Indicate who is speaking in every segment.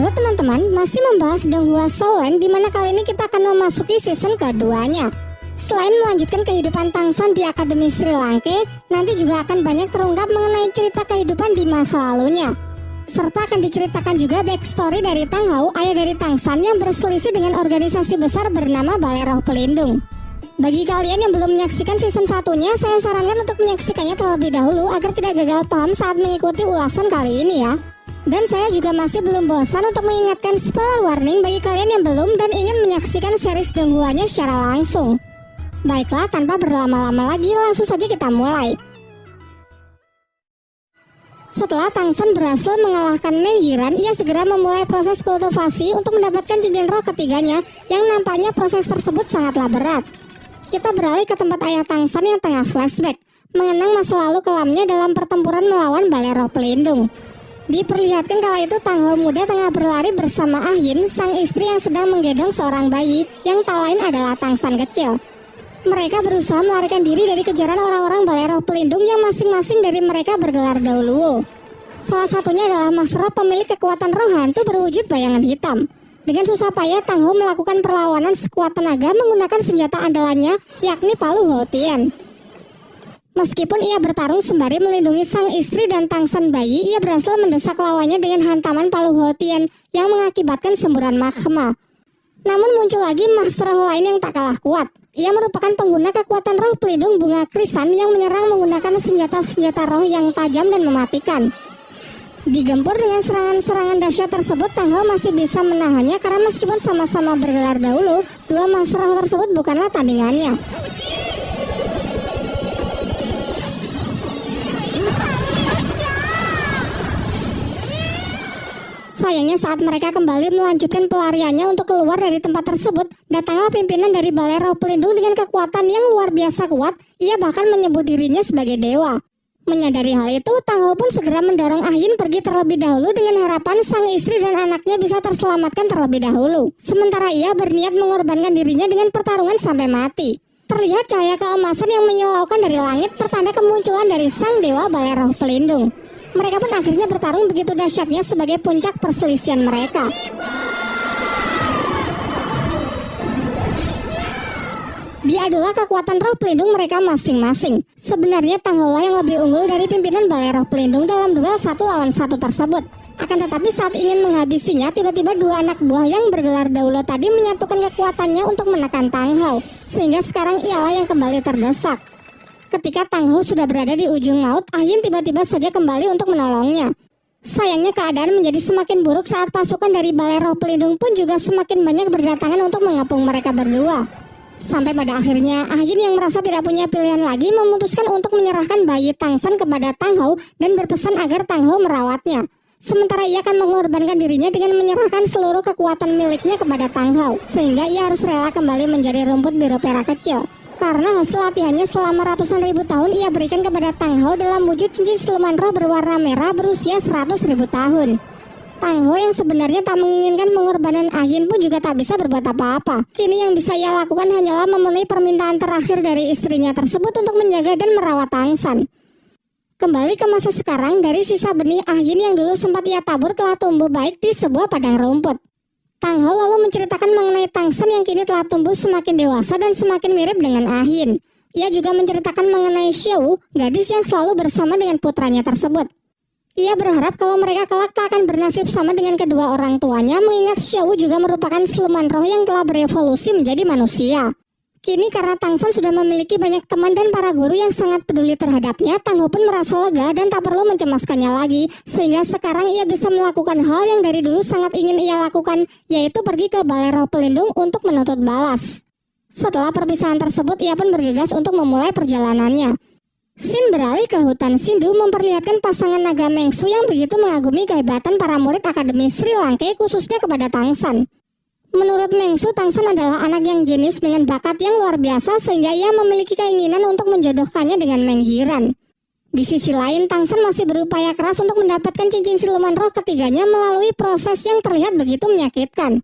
Speaker 1: Halo teman-teman, masih membahas Donghua Soulland, dimana kali ini kita akan memasuki season keduanya. Selain melanjutkan kehidupan Tangsan di Akademi Sri Lanka, nanti juga akan banyak terungkap mengenai cerita kehidupan di masa lalunya. Serta akan diceritakan juga backstory dari Tang Hao, ayah dari Tangsan yang berselisih dengan organisasi besar bernama Balai Roh Pelindung. Bagi kalian yang belum menyaksikan season satunya, saya sarankan untuk menyaksikannya terlebih dahulu agar tidak gagal paham saat mengikuti ulasan kali ini ya. Dan saya juga masih belum bosan untuk mengingatkan spoiler warning bagi kalian yang belum dan ingin menyaksikan series Donghuanya secara langsung. Baiklah, tanpa berlama-lama lagi, langsung saja kita mulai. Setelah Tangsan berhasil mengalahkan Meng Yiran, ia segera memulai proses kultivasi untuk mendapatkan cincin roh ketiganya, yang nampaknya proses tersebut sangatlah berat. Kita beralih ke tempat ayah Tangsan yang tengah flashback, mengenang masa lalu kelamnya dalam pertempuran melawan Balai Roh Pelindung. Diperlihatkan kala itu Tang Hao muda tengah berlari bersama Ah Yin, sang istri yang sedang menggendong seorang bayi yang tak lain adalah Tangsan kecil. Mereka berusaha melarikan diri dari kejaran orang-orang Balai Roh Pelindung yang masing-masing dari mereka bergelar Dauluo. Salah satunya adalah Mas Roh, pemilik kekuatan roh hantu berwujud bayangan hitam. Dengan susah payah Tang Hao melakukan perlawanan sekuat tenaga menggunakan senjata andalannya, yakni palu Houtian. Meskipun ia bertarung sembari melindungi sang istri dan Tangsan bayi, ia berhasil mendesak lawannya dengan hantaman palu Houtian yang mengakibatkan semburan magma. Namun muncul lagi master roh lain yang tak kalah kuat. Ia merupakan pengguna kekuatan roh pelindung bunga krisan yang menyerang menggunakan senjata-senjata roh yang tajam dan mematikan. Digempur dengan serangan-serangan dahsyat tersebut, Tang Hao masih bisa menahannya karena meskipun sama-sama bergelar dahulu, dua master roh tersebut bukanlah tandingannya. Sayangnya saat mereka kembali melanjutkan pelariannya untuk keluar dari tempat tersebut, datanglah pimpinan dari Balai Roh Pelindung dengan kekuatan yang luar biasa kuat. Ia bahkan menyebut dirinya sebagai dewa. Menyadari hal itu, Tang Hao pun segera mendorong Ah Yin pergi terlebih dahulu dengan harapan sang istri dan anaknya bisa terselamatkan terlebih dahulu. Sementara ia berniat mengorbankan dirinya dengan pertarungan sampai mati. Terlihat cahaya keemasan yang menyilaukan dari langit, pertanda kemunculan dari sang dewa Balai Roh Pelindung. Mereka pun akhirnya bertarung begitu dahsyatnya sebagai puncak perselisihan mereka. Diadulah kekuatan roh pelindung mereka masing-masing. Sebenarnya Tang Hao yang lebih unggul dari pimpinan Balai Roh Pelindung dalam duel 1 lawan 1 tersebut. Akan tetapi saat ingin menghabisinya, tiba-tiba dua anak buah yang bergelar Dauluo tadi menyatukan kekuatannya untuk menekan Tang Hao. Sehingga sekarang ialah yang kembali terdesak. Ketika Tang Hao sudah berada di ujung maut, Ah Yin tiba-tiba saja kembali untuk menolongnya. Sayangnya keadaan menjadi semakin buruk saat pasukan dari Balai Roh Pelindung pun juga semakin banyak berdatangan untuk mengepung mereka berdua. Sampai pada akhirnya, Ah Yin yang merasa tidak punya pilihan lagi memutuskan untuk menyerahkan bayi Tangsan kepada Tang Hao dan berpesan agar Tang Hao merawatnya. Sementara ia akan mengorbankan dirinya dengan menyerahkan seluruh kekuatan miliknya kepada Tang Hao, sehingga ia harus rela kembali menjadi rumput biru perak kecil. Karena hasil latihannya selama ratusan ribu tahun ia berikan kepada Tang Hao dalam wujud cincin siluman roh berwarna merah berusia 100.000 tahun. Tang Hao yang sebenarnya tak menginginkan pengorbanan Ah Yin pun juga tak bisa berbuat apa-apa. Kini yang bisa ia lakukan hanyalah memenuhi permintaan terakhir dari istrinya tersebut untuk menjaga dan merawat Tangsan. Kembali ke masa sekarang, dari sisa benih Ah Yin yang dulu sempat ia tabur telah tumbuh baik di sebuah padang rumput. Tang Hao lalu menceritakan mengenai Tangsan yang kini telah tumbuh semakin dewasa dan semakin mirip dengan Ah Yin. Ia juga menceritakan mengenai Xiao, gadis yang selalu bersama dengan putranya tersebut. Ia berharap kalau mereka kelak tak akan bernasib sama dengan kedua orang tuanya, mengingat Xiao juga merupakan siluman roh yang telah berevolusi menjadi manusia. Kini karena Tangsan sudah memiliki banyak teman dan para guru yang sangat peduli terhadapnya, Tang Hao pun merasa lega dan tak perlu mencemaskannya lagi, sehingga sekarang ia bisa melakukan hal yang dari dulu sangat ingin ia lakukan, yaitu pergi ke Balai Roh Pelindung untuk menuntut balas. Setelah perpisahan tersebut, ia pun bergegas untuk memulai perjalanannya. Scene beralih ke hutan Sindu memperlihatkan pasangan naga Mengsu yang begitu mengagumi kehebatan para murid Akademi Sri Lanka, khususnya kepada Tangsan. Menurut Mengsu, Tangsan adalah anak yang jenius dengan bakat yang luar biasa sehingga ia memiliki keinginan untuk menjodohkannya dengan Meng Yiran. Di sisi lain, Tangsan masih berupaya keras untuk mendapatkan cincin siluman roh ketiganya melalui proses yang terlihat begitu menyakitkan.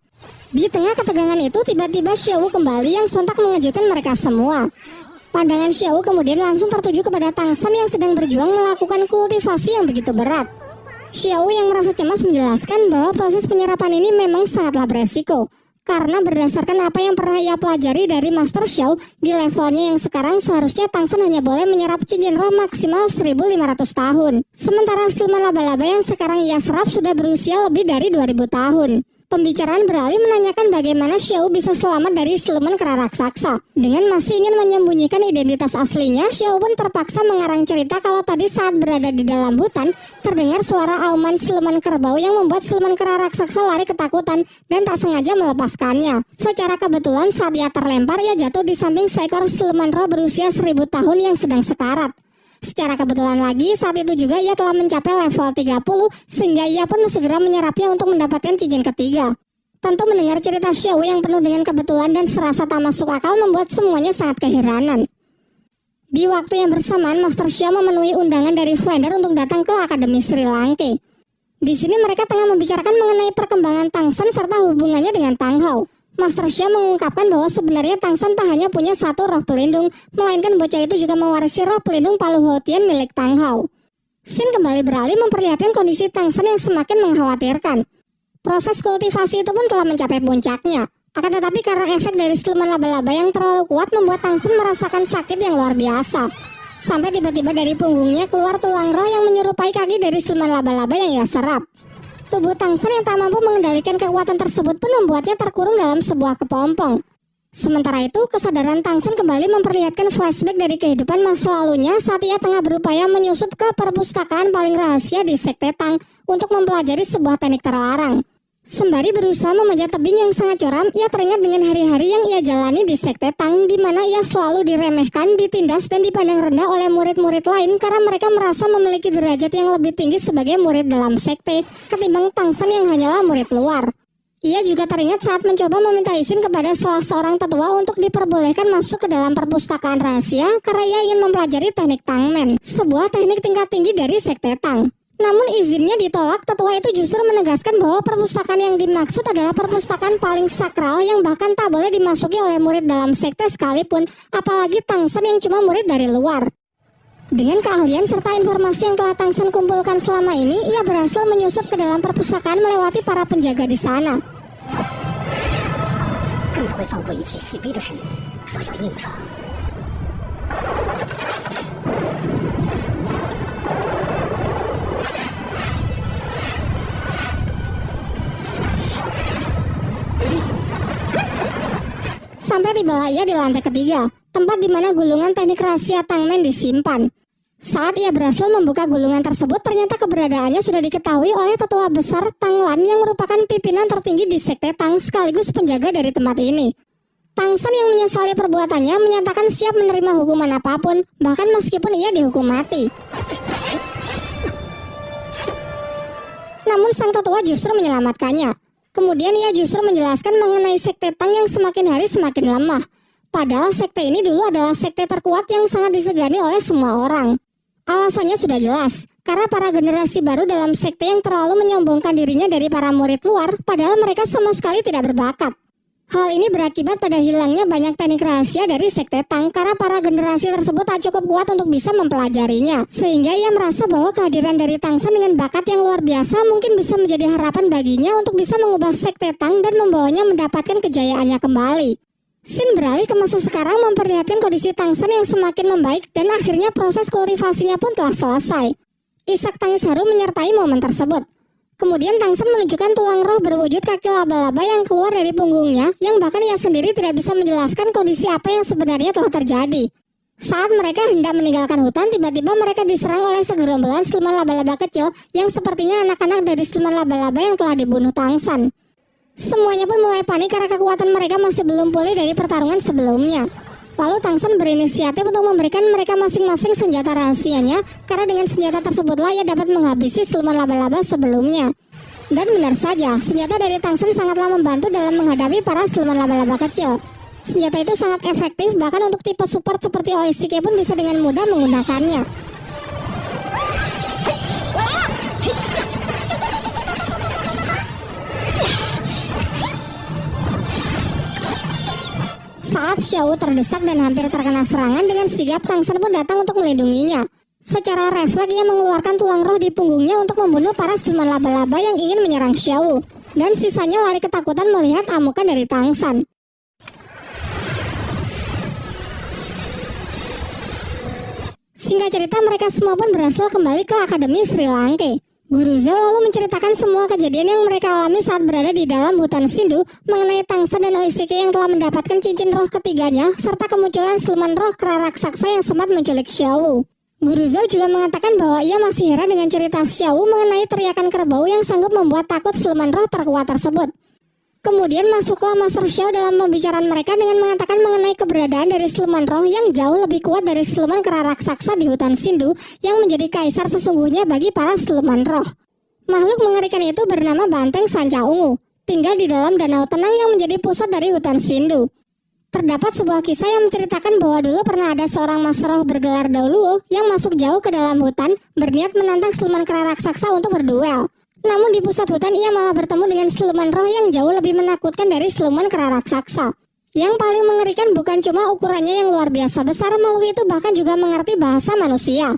Speaker 1: Di tengah ketegangan itu, tiba-tiba Xiao kembali yang sontak mengejutkan mereka semua. Pandangan Xiao kemudian langsung tertuju kepada Tangsan yang sedang berjuang melakukan kultivasi yang begitu berat. Xiao yang merasa cemas menjelaskan bahwa proses penyerapan ini memang sangatlah beresiko. Karena berdasarkan apa yang pernah ia pelajari dari Master Xiao, di levelnya yang sekarang seharusnya Tangsen hanya boleh menyerap cincin roh maksimal 1500 tahun. Sementara siluman laba-laba yang sekarang ia serap sudah berusia lebih dari 2000 tahun. Pembicaraan beralih menanyakan bagaimana Xiao bisa selamat dari siluman kera raksasa. Dengan masih ingin menyembunyikan identitas aslinya, Xiao pun terpaksa mengarang cerita kalau tadi saat berada di dalam hutan, terdengar suara auman siluman kerbau yang membuat siluman kera raksasa lari ketakutan dan tak sengaja melepaskannya. Secara kebetulan saat ia terlempar, ia jatuh di samping seekor siluman roh berusia 1000 tahun yang sedang sekarat. Secara kebetulan lagi, saat itu juga ia telah mencapai level 30, sehingga ia pun segera menyerapnya untuk mendapatkan cincin ketiga. Tentu mendengar cerita Xiao yang penuh dengan kebetulan dan serasa tak masuk akal membuat semuanya sangat keheranan. Di waktu yang bersamaan, Master Xiao memenuhi undangan dari Flander untuk datang ke Akademi Sri Lanka. Di sini mereka tengah membicarakan mengenai perkembangan Tangsen serta hubungannya dengan Tang Hao. Master Xiao mengungkapkan bahwa sebenarnya Tangsen tak hanya punya satu roh pelindung, melainkan bocah itu juga mewarisi roh pelindung Palu Houtian milik Tang Hao. Sin kembali beralih memperlihatkan kondisi Tangsen yang semakin mengkhawatirkan. Proses kultivasi itu pun telah mencapai puncaknya. Akan tetapi karena efek dari siluman laba-laba yang terlalu kuat membuat Tangsen merasakan sakit yang luar biasa. Sampai tiba-tiba dari punggungnya keluar tulang roh yang menyerupai kaki dari siluman laba-laba yang ia serap. Tubuh Tangsen yang tak mampu mengendalikan kekuatan tersebut pun membuatnya terkurung dalam sebuah kepompong. Sementara itu, kesadaran Tangsen kembali memperlihatkan flashback dari kehidupan masa lalunya saat ia tengah berupaya menyusup ke perpustakaan paling rahasia di Sekte Tang untuk mempelajari sebuah teknik terlarang. Sembari berusaha memanjat tebing yang sangat curam, ia teringat dengan hari-hari yang ia jalani di Sekte Tang, di mana ia selalu diremehkan, ditindas, dan dipandang rendah oleh murid-murid lain karena mereka merasa memiliki derajat yang lebih tinggi sebagai murid dalam sekte ketimbang Tangsen yang hanyalah murid luar. Ia juga teringat saat mencoba meminta izin kepada salah seorang tetua untuk diperbolehkan masuk ke dalam perpustakaan rahasia karena ia ingin mempelajari teknik Tangmen, sebuah teknik tingkat tinggi dari Sekte Tang. Namun izinnya ditolak, tetua itu justru menegaskan bahwa perpustakaan yang dimaksud adalah perpustakaan paling sakral yang bahkan tak boleh dimasuki oleh murid dalam sekte sekalipun, apalagi Tangsen yang cuma murid dari luar. Dengan keahlian serta informasi yang telah Tangsen kumpulkan selama ini, ia berhasil menyusup ke dalam perpustakaan melewati para penjaga di sana. Sampai tibalah ia di lantai ketiga, tempat di mana gulungan teknik rahasia Tangmen disimpan. Saat ia berhasil membuka gulungan tersebut, ternyata keberadaannya sudah diketahui oleh tetua besar Tang Lan yang merupakan pimpinan tertinggi di Sekte Tang sekaligus penjaga dari tempat ini. Tangsen yang menyesali perbuatannya menyatakan siap menerima hukuman apapun, bahkan meskipun ia dihukum mati. Namun sang tetua justru menyelamatkannya. Kemudian ia justru menjelaskan mengenai Sekte Tang yang semakin hari semakin lemah. Padahal sekte ini dulu adalah sekte terkuat yang sangat disegani oleh semua orang. Alasannya sudah jelas, karena para generasi baru dalam sekte yang terlalu menyombongkan dirinya dari para murid luar, padahal mereka sama sekali tidak berbakat. Hal ini berakibat pada hilangnya banyak teknik rahasia dari Sekte Tang karena para generasi tersebut tak cukup kuat untuk bisa mempelajarinya. Sehingga ia merasa bahwa kehadiran dari Tangsen dengan bakat yang luar biasa mungkin bisa menjadi harapan baginya untuk bisa mengubah Sekte Tang dan membawanya mendapatkan kejayaannya kembali. Sin beralih ke masa sekarang memperlihatkan kondisi Tangsen yang semakin membaik dan akhirnya proses kultivasinya pun telah selesai. Isak tangis haru menyertai momen tersebut. Kemudian Tangsen menunjukkan tulang roh berwujud kaki laba-laba yang keluar dari punggungnya, yang bahkan ia sendiri tidak bisa menjelaskan kondisi apa yang sebenarnya telah terjadi. Saat mereka hendak meninggalkan hutan, tiba-tiba mereka diserang oleh segerombolan siluman laba-laba kecil yang sepertinya anak-anak dari siluman laba-laba yang telah dibunuh Tangsen. Semuanya pun mulai panik karena kekuatan mereka masih belum pulih dari pertarungan sebelumnya. Lalu Tangsen berinisiatif untuk memberikan mereka masing-masing senjata rahasianya, karena dengan senjata tersebutlah ia dapat menghabisi siluman laba-laba sebelumnya. Dan benar saja, senjata dari Tangsen sangatlah membantu dalam menghadapi para siluman laba-laba kecil. Senjata itu sangat efektif, bahkan untuk tipe support seperti Oishike pun bisa dengan mudah menggunakannya. Saat Xiao terdesak dan hampir terkena serangan, dengan sigap Tangsen pun datang untuk melindunginya. Secara refleks ia mengeluarkan tulang roh di punggungnya untuk membunuh para siluman laba-laba yang ingin menyerang Xiao. Dan sisanya lari ketakutan melihat amukan dari Tangsan. Singkat cerita, mereka semua pun berhasil kembali ke Akademi Sri Lanka. Guru Zhao lalu menceritakan semua kejadian yang mereka alami saat berada di dalam hutan Sindu mengenai Tangsan dan Oishike yang telah mendapatkan cincin roh ketiganya, serta kemunculan siluman roh kera raksasa yang sempat menculik Xiao. Guru Zhao juga mengatakan bahwa ia masih heran dengan cerita Xiao mengenai teriakan kerbau yang sanggup membuat takut siluman roh terkuat tersebut. Kemudian masuklah Master Xiao dalam pembicaraan mereka dengan mengatakan mengenai keberadaan dari siluman roh yang jauh lebih kuat dari siluman kera raksasa di hutan Sindu yang menjadi kaisar sesungguhnya bagi para siluman roh. Makhluk mengerikan itu bernama Banteng Sanca Ungu, tinggal di dalam danau tenang yang menjadi pusat dari hutan Sindu. Terdapat sebuah kisah yang menceritakan bahwa dulu pernah ada seorang master roh bergelar Daoluo yang masuk jauh ke dalam hutan berniat menantang siluman kera raksasa untuk berduel. Namun di pusat hutan ia malah bertemu dengan siluman roh yang jauh lebih menakutkan dari siluman kera raksasa. Yang paling mengerikan bukan cuma ukurannya yang luar biasa besar, makhluk itu bahkan juga mengerti bahasa manusia.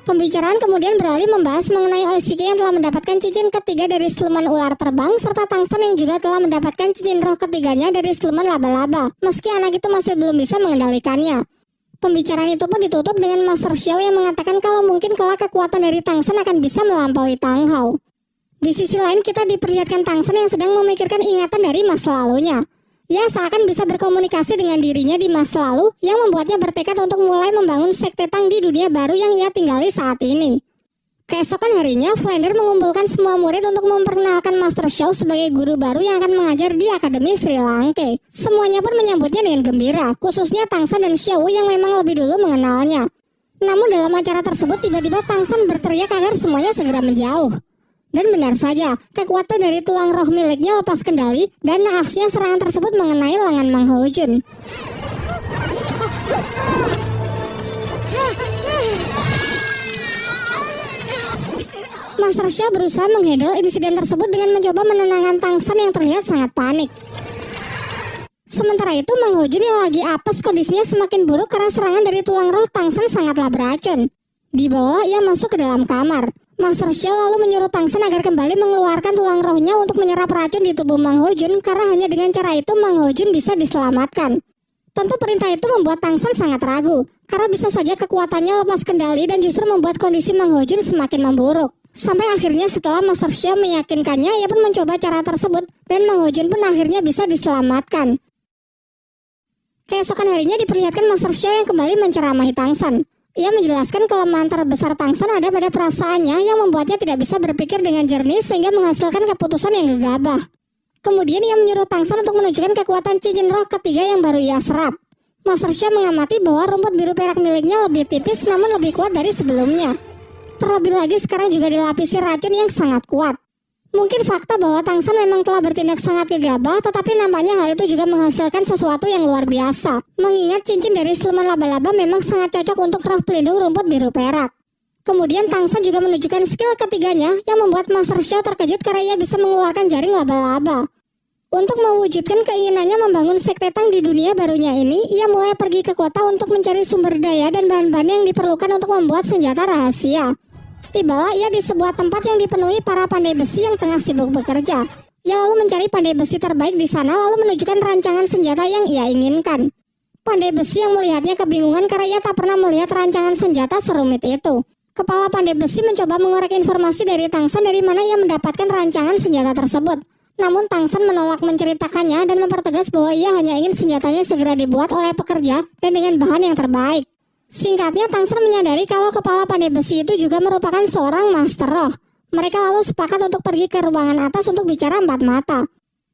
Speaker 1: Pembicaraan kemudian beralih membahas mengenai Oishike yang telah mendapatkan cincin ketiga dari siluman ular terbang, serta Tangsan yang juga telah mendapatkan cincin roh ketiganya dari siluman laba-laba, meski anak itu masih belum bisa mengendalikannya. Pembicaraan itu pun ditutup dengan Master Xiao yang mengatakan kalau mungkin kelak kekuatan dari Tangsan akan bisa melampaui Tang Hao. Di sisi lain kita diperlihatkan Tangsan yang sedang memikirkan ingatan dari masa lalunya. Ia seakan bisa berkomunikasi dengan dirinya di masa lalu yang membuatnya bertekad untuk mulai membangun sekte Tang di dunia baru yang ia tinggali saat ini. Keesokan harinya, Flander mengumpulkan semua murid untuk memperkenalkan Master Xiao sebagai guru baru yang akan mengajar di Akademi Sri Lanka. Semuanya pun menyambutnya dengan gembira, khususnya Tangsan dan Xiao yang memang lebih dulu mengenalnya. Namun dalam acara tersebut tiba-tiba Tangsan berteriak agar semuanya segera menjauh. Dan benar saja, kekuatan dari tulang roh miliknya lepas kendali dan naasnya serangan tersebut mengenai lengan Mang Hojun. Master Xiao berusaha menghandle insiden tersebut dengan mencoba menenangkan Tangsan yang terlihat sangat panik. Sementara itu Mang Hojun yang lagi apes kondisinya semakin buruk karena serangan dari tulang roh Tangsan sangatlah beracun. Di bawah ia masuk ke dalam kamar. Master Xiao lalu menyuruh Tangsan agar kembali mengeluarkan tulang rohnya untuk menyerap racun di tubuh Mang Hojun karena hanya dengan cara itu Mang Hojun bisa diselamatkan. Tentu perintah itu membuat Tangsan sangat ragu karena bisa saja kekuatannya lepas kendali dan justru membuat kondisi Mang Hojun semakin memburuk. Sampai akhirnya setelah Master Xiao meyakinkannya, ia pun mencoba cara tersebut dan Mang Hojun pun akhirnya bisa diselamatkan. Keesokan harinya diperlihatkan Master Xiao yang kembali menceramahi Tangsan. Ia menjelaskan kelemahan terbesar Tangsan ada pada perasaannya yang membuatnya tidak bisa berpikir dengan jernih sehingga menghasilkan keputusan yang gegabah. Kemudian ia menyuruh Tangsan untuk menunjukkan kekuatan cincin roh ketiga yang baru ia serap. Master Xiao mengamati bahwa rumput biru perak miliknya lebih tipis namun lebih kuat dari sebelumnya. Terlebih lagi sekarang juga dilapisi racun yang sangat kuat. Mungkin fakta bahwa Tangsan memang telah bertindak sangat gegabah, tetapi nampaknya hal itu juga menghasilkan sesuatu yang luar biasa. Mengingat cincin dari siluman laba-laba memang sangat cocok untuk roh pelindung rumput biru perak. Kemudian Tangsan juga menunjukkan skill ketiganya yang membuat Master Xiao terkejut karena ia bisa mengeluarkan jaring laba-laba. Untuk mewujudkan keinginannya membangun sekte Tang di dunia barunya ini, ia mulai pergi ke kota untuk mencari sumber daya dan bahan-bahan yang diperlukan untuk membuat senjata rahasia. Tibalah ia di sebuah tempat yang dipenuhi para pandai besi yang tengah sibuk bekerja. Ia lalu mencari pandai besi terbaik di sana lalu menunjukkan rancangan senjata yang ia inginkan. Pandai besi yang melihatnya kebingungan karena ia tak pernah melihat rancangan senjata serumit itu. Kepala pandai besi mencoba mengorek informasi dari Tangsan dari mana ia mendapatkan rancangan senjata tersebut. Namun Tangsan menolak menceritakannya dan mempertegas bahwa ia hanya ingin senjatanya segera dibuat oleh pekerja dan dengan bahan yang terbaik. Singkatnya, Tangsan menyadari kalau kepala pandai besi itu juga merupakan seorang master roh. Mereka lalu sepakat untuk pergi ke ruangan atas untuk bicara empat mata.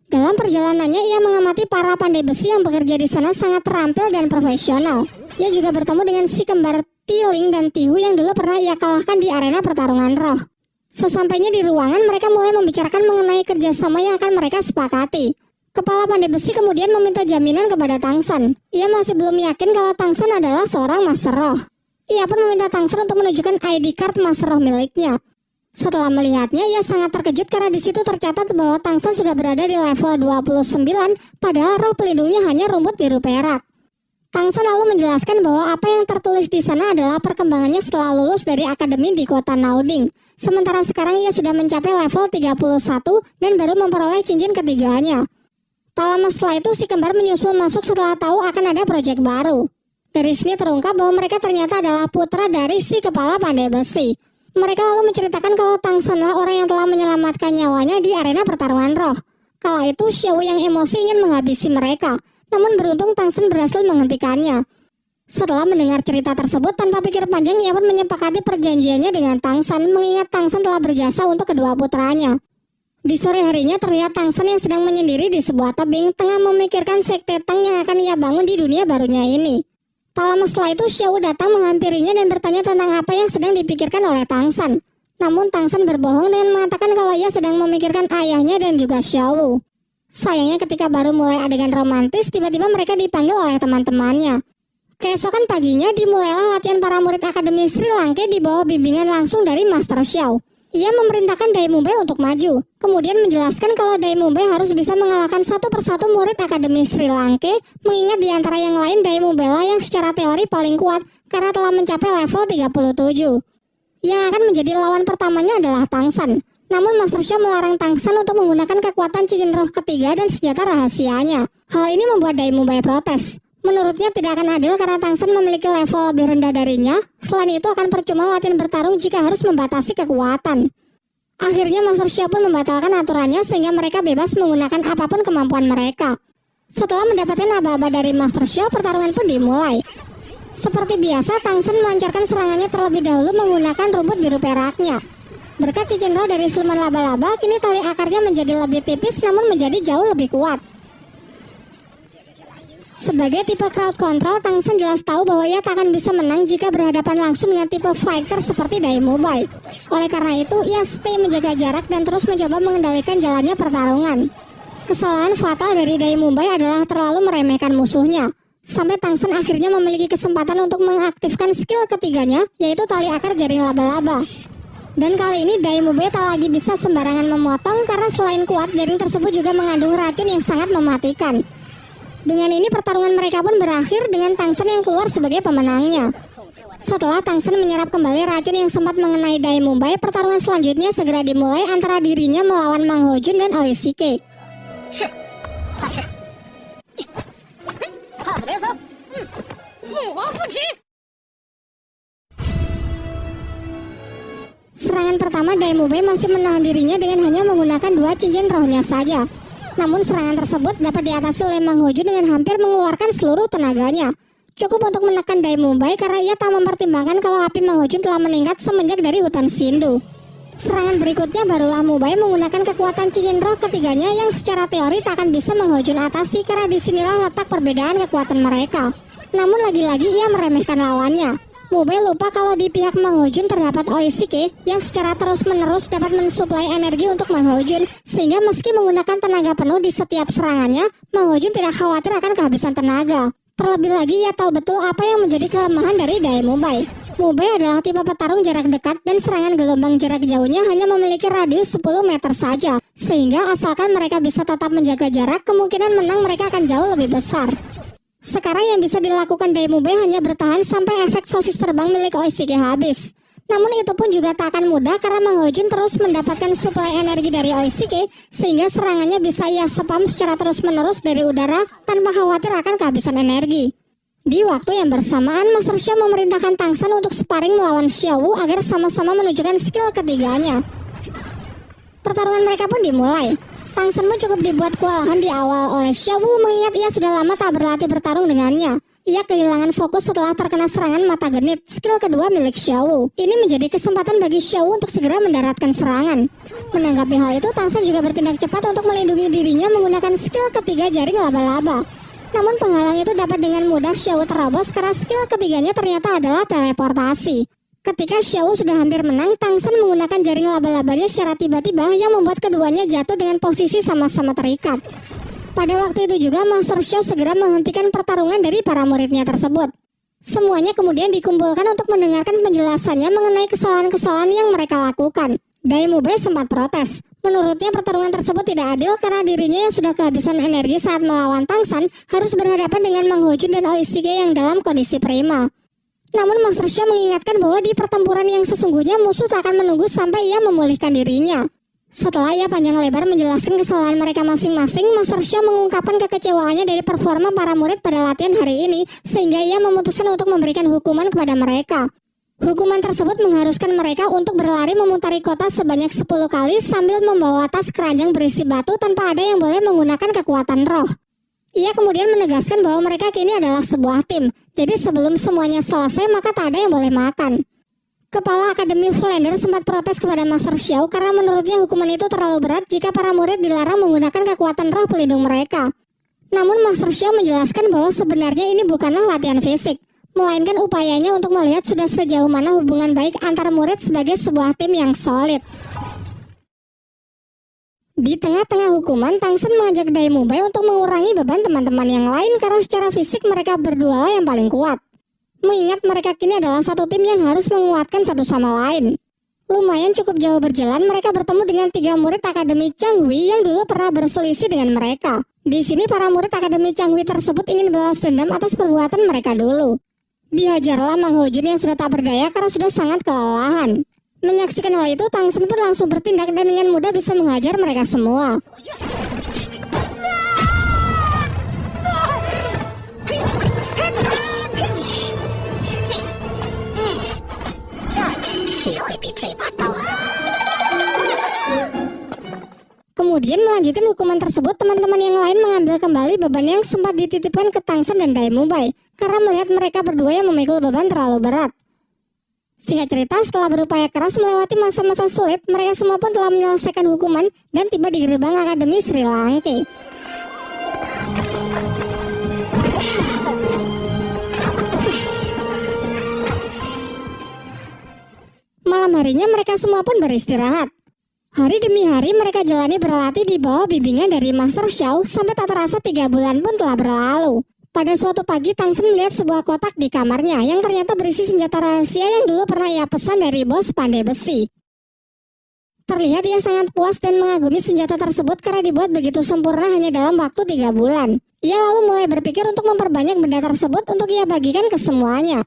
Speaker 1: Dalam perjalanannya, ia mengamati para pandai besi yang bekerja di sana sangat terampil dan profesional. Ia juga bertemu dengan si kembar Tiling dan Tihu yang dulu pernah ia kalahkan di arena pertarungan roh. Sesampainya di ruangan, mereka mulai membicarakan mengenai kerjasama yang akan mereka sepakati. Kepala pandai besi kemudian meminta jaminan kepada Tangsan. Ia masih belum yakin kalau Tangsan adalah seorang master roh. Ia pun meminta Tangsan untuk menunjukkan ID card master roh miliknya. Setelah melihatnya, ia sangat terkejut karena di situ tercatat bahwa Tang San sudah berada di level 29, padahal roh pelindungnya hanya rumput biru perak. Tang San lalu menjelaskan bahwa apa yang tertulis di sana adalah perkembangannya setelah lulus dari akademi di kota Nauding. Sementara sekarang ia sudah mencapai level 31 dan baru memperoleh cincin ketiganya. Tak lama setelah itu si kembar menyusul masuk setelah tahu akan ada proyek baru. Dari sini terungkap bahwa mereka ternyata adalah putra dari si kepala pandai besi. Mereka lalu menceritakan kalau Tang San adalah orang yang telah menyelamatkan nyawanya di arena pertarungan roh. Kala itu Xiao yang emosi ingin menghabisi mereka. Namun beruntung Tang San berhasil menghentikannya. Setelah mendengar cerita tersebut, tanpa pikir panjang ia pun menyepakati perjanjiannya dengan Tang San, mengingat Tang San telah berjasa untuk kedua putranya. Di sore harinya terlihat Tang San yang sedang menyendiri di sebuah tebing, tengah memikirkan sekte Tang yang akan ia bangun di dunia barunya ini. Tak lama setelah itu Xiao datang menghampirinya dan bertanya tentang apa yang sedang dipikirkan oleh Tang San. Namun Tang San berbohong dengan mengatakan kalau ia sedang memikirkan ayahnya dan juga Xiao. Sayangnya ketika baru mulai adegan romantis, tiba-tiba mereka dipanggil oleh teman-temannya. Keesokan paginya dimulailah latihan para murid Akademi Sri Lanka di bawah bimbingan langsung dari Master Xiao. Ia memerintahkan Dai Mumbai untuk maju, kemudian menjelaskan kalau Dai Mumbai harus bisa mengalahkan satu persatu murid Akademi Sri Lanka, mengingat di antara yang lain Dai Mumbai lah yang secara teori paling kuat karena telah mencapai level 37. Yang akan menjadi lawan pertamanya adalah Tang San. Namun Master Xiao melarang Tang San untuk menggunakan kekuatan cincin roh ketiga dan senjata rahasianya. Hal ini membuat Dai Mumbai protes. Menurutnya tidak akan adil karena Tang San memiliki level lebih rendah darinya. Selain itu akan percuma latihan bertarung jika harus membatasi kekuatan. Akhirnya Master Xiao pun membatalkan aturannya sehingga mereka bebas menggunakan apapun kemampuan mereka. Setelah mendapatkan aba-aba dari Master Xiao, pertarungan pun dimulai. Seperti biasa, Tang San melancarkan serangannya terlebih dahulu menggunakan rumput biru peraknya. Berkat cincin roh dari siluman laba-laba, kini tali akarnya menjadi lebih tipis namun menjadi jauh lebih kuat. Sebagai tipe crowd control, Tang San jelas tahu bahwa ia tak akan bisa menang jika berhadapan langsung dengan tipe fighter seperti Dai Mumbai. Oleh karena itu, ia stay menjaga jarak dan terus mencoba mengendalikan jalannya pertarungan. Kesalahan fatal dari Dai Mumbai adalah terlalu meremehkan musuhnya. Sampai Tang San akhirnya memiliki kesempatan untuk mengaktifkan skill ketiganya, yaitu tali akar jaring laba-laba. Dan kali ini Dai Mumbai tak lagi bisa sembarangan memotong karena selain kuat, jaring tersebut juga mengandung racun yang sangat mematikan. Dengan ini pertarungan mereka pun berakhir dengan Tang San yang keluar sebagai pemenangnya. Setelah Tang San menyerap kembali racun yang sempat mengenai Dai Mumbai, pertarungan selanjutnya segera dimulai antara dirinya melawan Mang Ho Jun dan Oishike. Serangan pertama Dai Mumbai masih menahan dirinya dengan hanya menggunakan 2 cincin rohnya saja. Namun serangan tersebut dapat diatasi oleh Mang Ho Jun dengan hampir mengeluarkan seluruh tenaganya. Cukup untuk menekan Dai Mumbai karena ia tak mempertimbangkan kalau api Mang Ho Jun telah meningkat semenjak dari hutan Sindu. Serangan berikutnya barulah Mumbai menggunakan kekuatan cincin roh ketiganya yang secara teori tak akan bisa Mang Ho Jun atasi karena disinilah letak perbedaan kekuatan mereka. Namun lagi-lagi ia meremehkan lawannya. Mumbai lupa kalau di pihak Mang Ho Jun terdapat Oishike yang secara terus-menerus dapat mensuplai energi untuk Mang Ho Jun, sehingga meski menggunakan tenaga penuh di setiap serangannya, Mang Ho Jun tidak khawatir akan kehabisan tenaga. Terlebih lagi ia tahu betul apa yang menjadi kelemahan dari Dai Mumbai. Mumbai adalah tipe petarung jarak dekat dan serangan gelombang jarak jauhnya hanya memiliki radius 10 meter saja, sehingga asalkan mereka bisa tetap menjaga jarak, kemungkinan menang mereka akan jauh lebih besar. Sekarang yang bisa dilakukan Dai Mumbai hanya bertahan sampai efek sosis terbang milik Oishike habis. Namun itu pun juga tak akan mudah karena Mang Ho Jun terus mendapatkan suplai energi dari Oishike, sehingga serangannya bisa ia spam secara terus-menerus dari udara tanpa khawatir akan kehabisan energi. Di waktu yang bersamaan, Master Xiao memerintahkan Tang San untuk sparring melawan Xiao Wu agar sama-sama menunjukkan skill ketiganya. Pertarungan mereka pun dimulai. Tang San pun cukup dibuat kewalahan di awal oleh Xiao Wu mengingat ia sudah lama tak berlatih bertarung dengannya. Ia kehilangan fokus setelah terkena serangan mata genit, skill kedua milik Xiao Wu. Ini menjadi kesempatan bagi Xiao Wu untuk segera mendaratkan serangan. Menanggapi hal itu, Tang San juga bertindak cepat untuk melindungi dirinya menggunakan skill ketiga jaring laba-laba. Namun penghalang itu dapat dengan mudah Xiao Wu terobos karena skill ketiganya ternyata adalah teleportasi. Ketika Xiao Wu sudah hampir menang, Tang San menggunakan jaring laba-labanya secara tiba-tiba yang membuat keduanya jatuh dengan posisi sama-sama terikat. Pada waktu itu juga Master Xiao segera menghentikan pertarungan dari para muridnya tersebut. Semuanya kemudian dikumpulkan untuk mendengarkan penjelasannya mengenai kesalahan-kesalahan yang mereka lakukan. Daimube sempat protes. Menurutnya pertarungan tersebut tidak adil karena dirinya yang sudah kehabisan energi saat melawan Tangsan harus berhadapan dengan Mang Hojun dan Oishige yang dalam kondisi prima. Namun Master Xiao mengingatkan bahwa di pertempuran yang sesungguhnya musuh tak akan menunggu sampai ia memulihkan dirinya. Setelah ia panjang lebar menjelaskan kesalahan mereka masing-masing, Master Xiao mengungkapkan kekecewaannya dari performa para murid pada latihan hari ini sehingga ia memutuskan untuk memberikan hukuman kepada mereka. Hukuman tersebut mengharuskan mereka untuk berlari memutari kota sebanyak 10 kali sambil membawa tas keranjang berisi batu tanpa ada yang boleh menggunakan kekuatan roh. Ia kemudian menegaskan bahwa mereka kini adalah sebuah tim, jadi sebelum semuanya selesai maka tak ada yang boleh makan. Kepala Akademi Flander sempat protes kepada Master Xiao karena menurutnya hukuman itu terlalu berat jika para murid dilarang menggunakan kekuatan roh pelindung mereka. Namun Master Xiao menjelaskan bahwa sebenarnya ini bukanlah latihan fisik, melainkan upayanya untuk melihat sudah sejauh mana hubungan baik antar murid sebagai sebuah tim yang solid. Di tengah-tengah hukuman, Tangsen mengajak Daimube untuk mengurangi beban teman-teman yang lain karena secara fisik mereka berdua yang paling kuat. Mengingat mereka kini adalah satu tim yang harus menguatkan satu sama lain. Lumayan cukup jauh berjalan, mereka bertemu dengan 3 murid Akademi Changhui yang dulu pernah berselisih dengan mereka. Di sini para murid Akademi Changhui tersebut ingin balas dendam atas perbuatan mereka dulu. Dihajarlah Mang Hojun yang sudah tak berdaya karena sudah sangat kelelahan. Menyaksikan hal itu, Tangsen pun langsung bertindak dan dengan mudah bisa menghajar mereka semua. Kemudian melanjutkan hukuman tersebut, teman-teman yang lain mengambil kembali beban yang sempat dititipkan ke Tangsen dan Daimube karena melihat mereka berdua yang memikul beban terlalu berat. Singkat cerita, setelah berupaya keras melewati masa-masa sulit, mereka semua pun telah menyelesaikan hukuman dan tiba di gerbang Akademi Sri Langke. Malam harinya mereka semua pun beristirahat. Hari demi hari mereka jalani berlatih di bawah bimbingan dari Master Xiao sampai tak terasa 3 bulan pun telah berlalu. Pada suatu pagi, Tangsen melihat sebuah kotak di kamarnya yang ternyata berisi senjata rahasia yang dulu pernah ia pesan dari bos pandai besi. Terlihat ia sangat puas dan mengagumi senjata tersebut karena dibuat begitu sempurna hanya dalam waktu 3 bulan. Ia lalu mulai berpikir untuk memperbanyak benda tersebut untuk ia bagikan ke semuanya.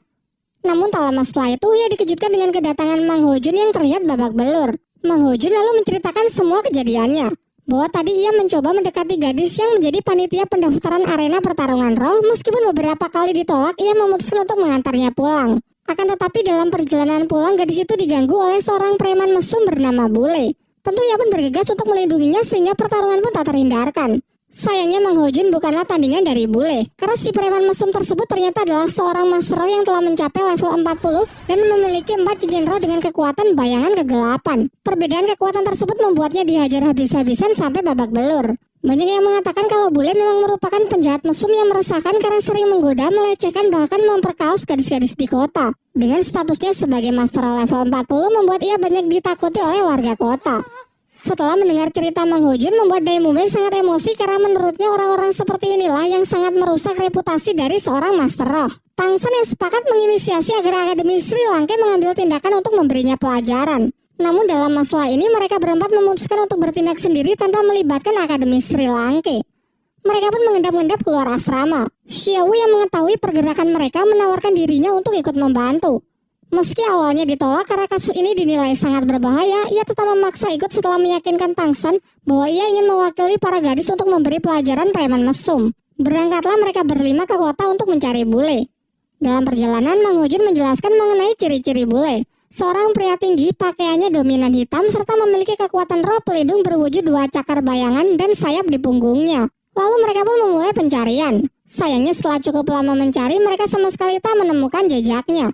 Speaker 1: Namun tak lama setelah itu ia dikejutkan dengan kedatangan Mang Hojun yang terlihat babak belur. Mang Hojun lalu menceritakan semua kejadiannya. Bahwa tadi ia mencoba mendekati gadis yang menjadi panitia pendaftaran arena pertarungan roh, meskipun beberapa kali ditolak, ia memutuskan untuk mengantarnya pulang. Akan tetapi dalam perjalanan pulang, gadis itu diganggu oleh seorang preman mesum bernama Bule. Tentu ia pun bergegas untuk melindunginya sehingga pertarungan pun tak terhindarkan. Sayangnya Mang Hojun bukanlah tandingan dari Bule, karena si preman mesum tersebut ternyata adalah seorang master roh yang telah mencapai level 40 dan memiliki 4 cincin roh dengan kekuatan bayangan kegelapan. Perbedaan kekuatan tersebut membuatnya dihajar habis-habisan sampai babak belur. Banyak yang mengatakan kalau Bule memang merupakan penjahat mesum yang meresahkan karena sering menggoda, melecehkan, bahkan memperkaos gadis-gadis di kota. Dengan statusnya sebagai master roh level 40 membuat ia banyak ditakuti oleh warga kota. Setelah mendengar cerita Mang Hojun membuat Daimube sangat emosi karena menurutnya orang-orang seperti inilah yang sangat merusak reputasi dari seorang master roh. Tangsen yang sepakat menginisiasi agar Akademi Sri Langke mengambil tindakan untuk memberinya pelajaran. Namun dalam masalah ini mereka berempat memutuskan untuk bertindak sendiri tanpa melibatkan Akademi Sri Langke. Mereka pun mengendap-endap keluar asrama. Xiao yang mengetahui pergerakan mereka menawarkan dirinya untuk ikut membantu. Meski awalnya ditolak karena kasus ini dinilai sangat berbahaya, ia tetap memaksa ikut setelah meyakinkan Tangsen bahwa ia ingin mewakili para gadis untuk memberi pelajaran preman mesum. Berangkatlah mereka berlima ke kota untuk mencari Bule. Dalam perjalanan, Mang Hojun menjelaskan mengenai ciri-ciri Bule. Seorang pria tinggi, pakaiannya dominan hitam, serta memiliki kekuatan roh pelindung berwujud 2 cakar bayangan dan sayap di punggungnya. Lalu mereka pun memulai pencarian. Sayangnya setelah cukup lama mencari, mereka sama sekali tak menemukan jejaknya.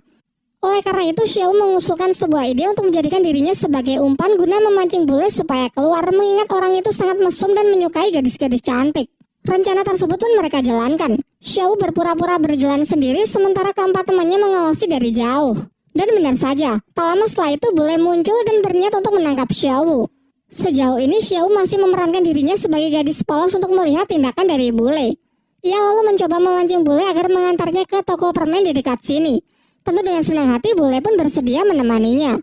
Speaker 1: Oleh karena itu, Xiao mengusulkan sebuah ide untuk menjadikan dirinya sebagai umpan guna memancing Bule supaya keluar, mengingat orang itu sangat mesum dan menyukai gadis-gadis cantik. Rencana tersebut pun mereka jalankan. Xiao berpura-pura berjalan sendiri sementara keempat temannya mengawasi dari jauh. Dan benar saja, tak lama setelah itu Bule muncul dan berniat untuk menangkap Xiao. Sejauh ini Xiao masih memerankan dirinya sebagai gadis polos untuk melihat tindakan dari Bule. Ia lalu mencoba memancing Bule agar mengantarnya ke toko permen di dekat sini. Tentu dengan senang hati Bule pun bersedia menemaninya.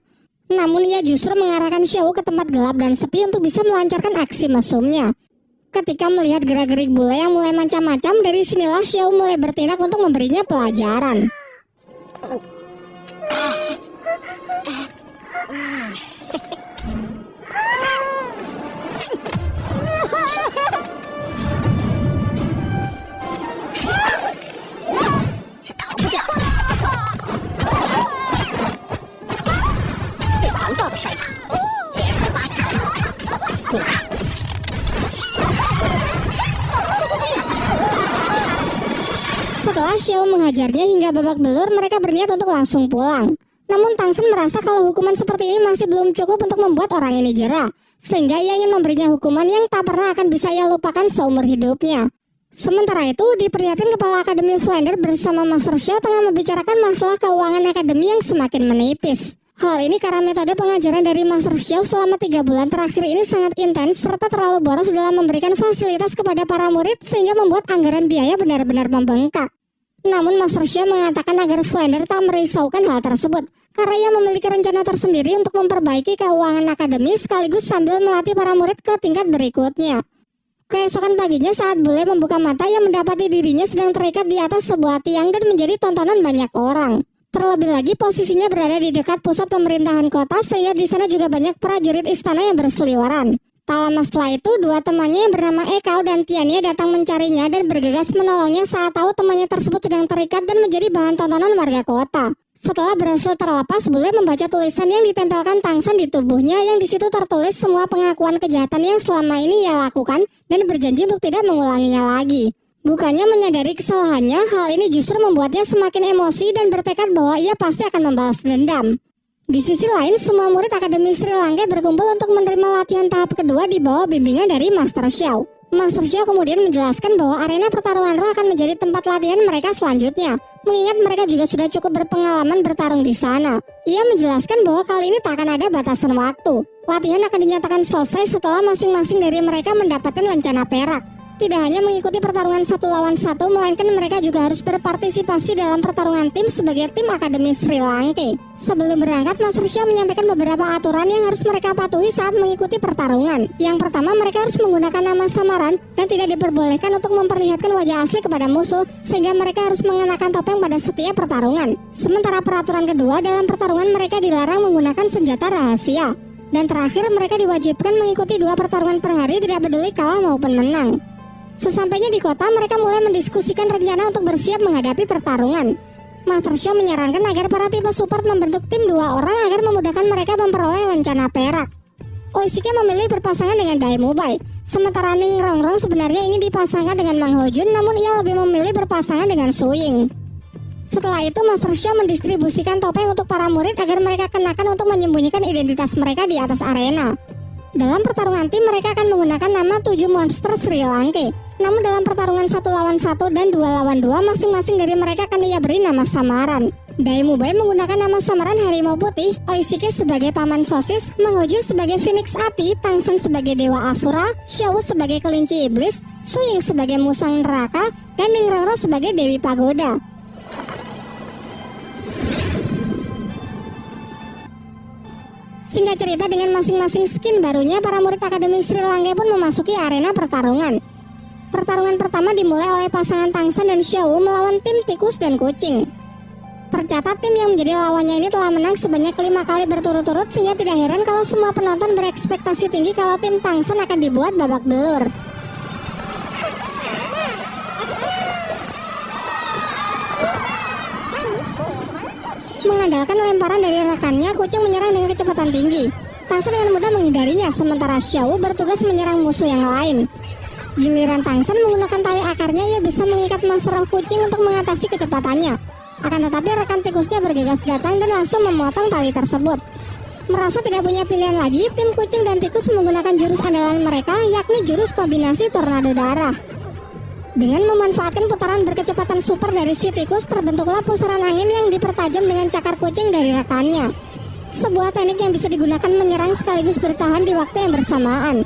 Speaker 1: Namun ia justru mengarahkan Xiao ke tempat gelap dan sepi untuk bisa melancarkan aksi mesumnya. Ketika melihat gerak-gerik bule yang mulai macam-macam, dari sinilah Xiao mulai bertindak untuk memberinya pelajaran. Setelah Xiao menghajarnya hingga babak belur, mereka berniat untuk langsung pulang. Namun Tang Shen merasa kalau hukuman seperti ini masih belum cukup untuk membuat orang ini jera, sehingga ia ingin memberinya hukuman yang tak pernah akan bisa ia lupakan seumur hidupnya. Sementara itu, diperlihatkan Kepala Akademi Flounder bersama Master Xiao tengah membicarakan masalah keuangan akademi yang semakin menipis. Hal ini karena metode pengajaran dari Master Xiao selama 3 bulan terakhir ini sangat intens serta terlalu boros dalam memberikan fasilitas kepada para murid sehingga membuat anggaran biaya benar-benar membengkak. Namun Master Xiao mengatakan agar Flounder tak merisaukan hal tersebut, karena ia memiliki rencana tersendiri untuk memperbaiki keuangan akademi sekaligus sambil melatih para murid ke tingkat berikutnya. Keesokan paginya saat bule membuka mata, ia mendapati dirinya sedang terikat di atas sebuah tiang dan menjadi tontonan banyak orang. Terlebih lagi posisinya berada di dekat pusat pemerintahan kota sehingga di sana juga banyak prajurit istana yang berseliweran. Tak lama setelah itu, dua temannya yang bernama Ekao dan Tiania datang mencarinya dan bergegas menolongnya saat tahu temannya tersebut sedang terikat dan menjadi bahan tontonan warga kota. Setelah berhasil terlepas, bule membaca tulisan yang ditempelkan Tang Shen di tubuhnya yang di situ tertulis semua pengakuan kejahatan yang selama ini ia lakukan dan berjanji untuk tidak mengulanginya lagi. Bukannya menyadari kesalahannya, hal ini justru membuatnya semakin emosi dan bertekad bahwa ia pasti akan membalas dendam. Di sisi lain, semua murid Akademi Sri Lanka berkumpul untuk menerima latihan tahap kedua di bawah bimbingan dari Master Xiao. Master Xiao kemudian menjelaskan bahwa arena pertarungan roh akan menjadi tempat latihan mereka selanjutnya, mengingat mereka juga sudah cukup berpengalaman bertarung di sana. Ia menjelaskan bahwa kali ini tak akan ada batasan waktu. Latihan akan dinyatakan selesai setelah masing-masing dari mereka mendapatkan lencana perak. Tidak hanya mengikuti pertarungan 1 lawan 1, melainkan mereka juga harus berpartisipasi dalam pertarungan tim sebagai tim Akademi Sri Lanka. Sebelum berangkat, Master Xiao menyampaikan beberapa aturan yang harus mereka patuhi saat mengikuti pertarungan. Yang pertama, mereka harus menggunakan nama samaran dan tidak diperbolehkan untuk memperlihatkan wajah asli kepada musuh, sehingga mereka harus mengenakan topeng pada setiap pertarungan. Sementara peraturan kedua, dalam pertarungan mereka dilarang menggunakan senjata rahasia. Dan terakhir, mereka diwajibkan mengikuti 2 pertarungan per hari, tidak peduli kalah maupun menang. Sesampainya di kota, mereka mulai mendiskusikan rencana untuk bersiap menghadapi pertarungan. Master Xiao menyarankan agar para tipe support membentuk tim 2 orang agar memudahkan mereka memperoleh lencana perak. Oishike memilih berpasangan dengan Dai Mubai, sementara Ning Rongrong sebenarnya ingin dipasangkan dengan Mang Hojun, namun ia lebih memilih berpasangan dengan Su Ying. Setelah itu, Master Xiao mendistribusikan topeng untuk para murid agar mereka kenakan untuk menyembunyikan identitas mereka di atas arena. Dalam pertarungan tim, mereka akan menggunakan nama 7 monster Sri Lanka. Namun dalam pertarungan 1 lawan 1 dan 2 lawan 2, masing-masing dari mereka akan ia beri nama samaran. Dai Mubai menggunakan nama samaran Harimau Putih, Oishike sebagai Paman Sosis, Mang Hojun sebagai Phoenix Api, Tang Shen sebagai Dewa Asura, Xiao sebagai Kelinci Iblis, Su Ying sebagai Musang Neraka, dan Ning Roro sebagai Dewi Pagoda. Singkat cerita, dengan masing-masing skin barunya, para murid Akademi Sri Lanka pun memasuki arena pertarungan. Pertarungan pertama dimulai oleh pasangan Tang Shen dan Xiao melawan tim tikus dan kucing. Tercatat tim yang menjadi lawannya ini telah menang sebanyak 5 kali berturut-turut, sehingga tidak heran kalau semua penonton berekspektasi tinggi kalau tim Tang Shen akan dibuat babak belur. Mengandalkan lemparan dari rekannya, kucing menyerang dengan kecepatan tinggi. Tang Shen dengan mudah menghindarinya, sementara Xiao bertugas menyerang musuh yang lain. Giliran Tang Shen menggunakan tali akarnya, ia bisa mengikat monster roh kucing untuk mengatasi kecepatannya. Akan tetapi rekan tikusnya bergegas datang dan langsung memotong tali tersebut. Merasa tidak punya pilihan lagi, tim kucing dan tikus menggunakan jurus andalan mereka, yakni jurus kombinasi tornado darah. Dengan memanfaatkan putaran berkecepatan super dari si tikus, terbentuklah pusaran angin yang dipertajam dengan cakar kucing dari rekannya. Sebuah teknik yang bisa digunakan menyerang sekaligus bertahan di waktu yang bersamaan.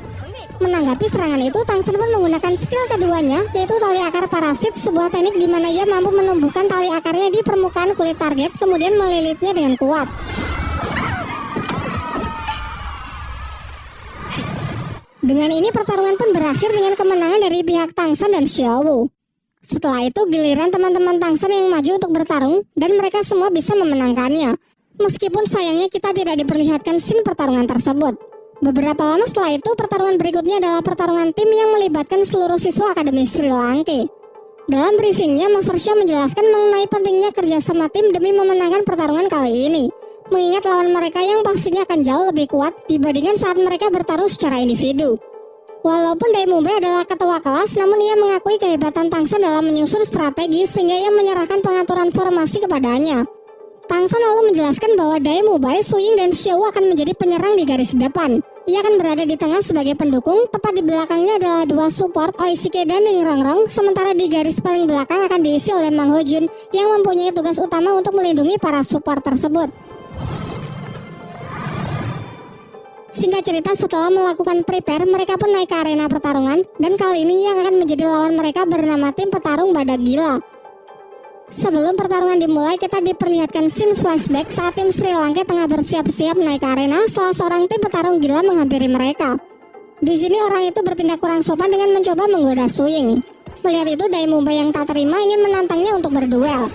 Speaker 1: Menanggapi serangan itu, Tang Shen pun menggunakan skill keduanya, yaitu tali akar parasit, sebuah teknik di mana ia mampu menumbuhkan tali akarnya di permukaan kulit target, kemudian melilitnya dengan kuat. Dengan ini pertarungan pun berakhir dengan kemenangan dari pihak Tangsan dan Xiaowu. Setelah itu giliran teman-teman Tangsan yang maju untuk bertarung dan mereka semua bisa memenangkannya. Meskipun sayangnya kita tidak diperlihatkan scene pertarungan tersebut. Beberapa lama setelah itu pertarungan berikutnya adalah pertarungan tim yang melibatkan seluruh siswa Akademi Sri Lanka. Dalam briefingnya, Master Xia menjelaskan mengenai pentingnya kerjasama tim demi memenangkan pertarungan kali ini. Mengingat lawan mereka yang pastinya akan jauh lebih kuat dibandingkan saat mereka bertarung secara individu. Walaupun Dai Mubai adalah ketua kelas, namun ia mengakui kehebatan Tangsan dalam menyusun strategi sehingga ia menyerahkan pengaturan formasi kepadanya. Tangsan lalu menjelaskan bahwa Dai Mubai, Su Ying, dan Xiao akan menjadi penyerang di garis depan. Ia akan berada di tengah sebagai pendukung, tepat di belakangnya adalah dua support Oishike dan Ning Rongrong, sementara di garis paling belakang akan diisi oleh Mang Ho Jun yang mempunyai tugas utama untuk melindungi para support tersebut. Singkat cerita, setelah melakukan prepare, mereka pun naik ke arena pertarungan, dan kali ini yang akan menjadi lawan mereka bernama tim petarung Badak Gila. Sebelum pertarungan dimulai, kita diperlihatkan scene flashback saat tim Sri Lanka tengah bersiap-siap naik ke arena setelah seorang tim petarung gila menghampiri mereka. Di sini orang itu bertindak kurang sopan dengan mencoba menggoda Su Ying. Melihat itu, Dai Mubai yang tak terima ingin menantangnya untuk berduel.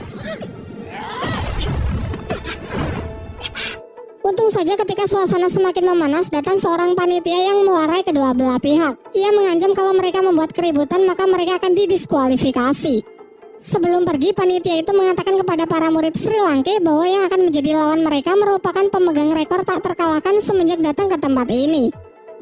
Speaker 1: Untung saja ketika suasana semakin memanas, datang seorang panitia yang melerai kedua belah pihak. Ia mengancam kalau mereka membuat keributan maka mereka akan didiskualifikasi. Sebelum pergi, panitia itu mengatakan kepada para murid Sri Lanka bahwa yang akan menjadi lawan mereka merupakan pemegang rekor tak terkalahkan semenjak datang ke tempat ini.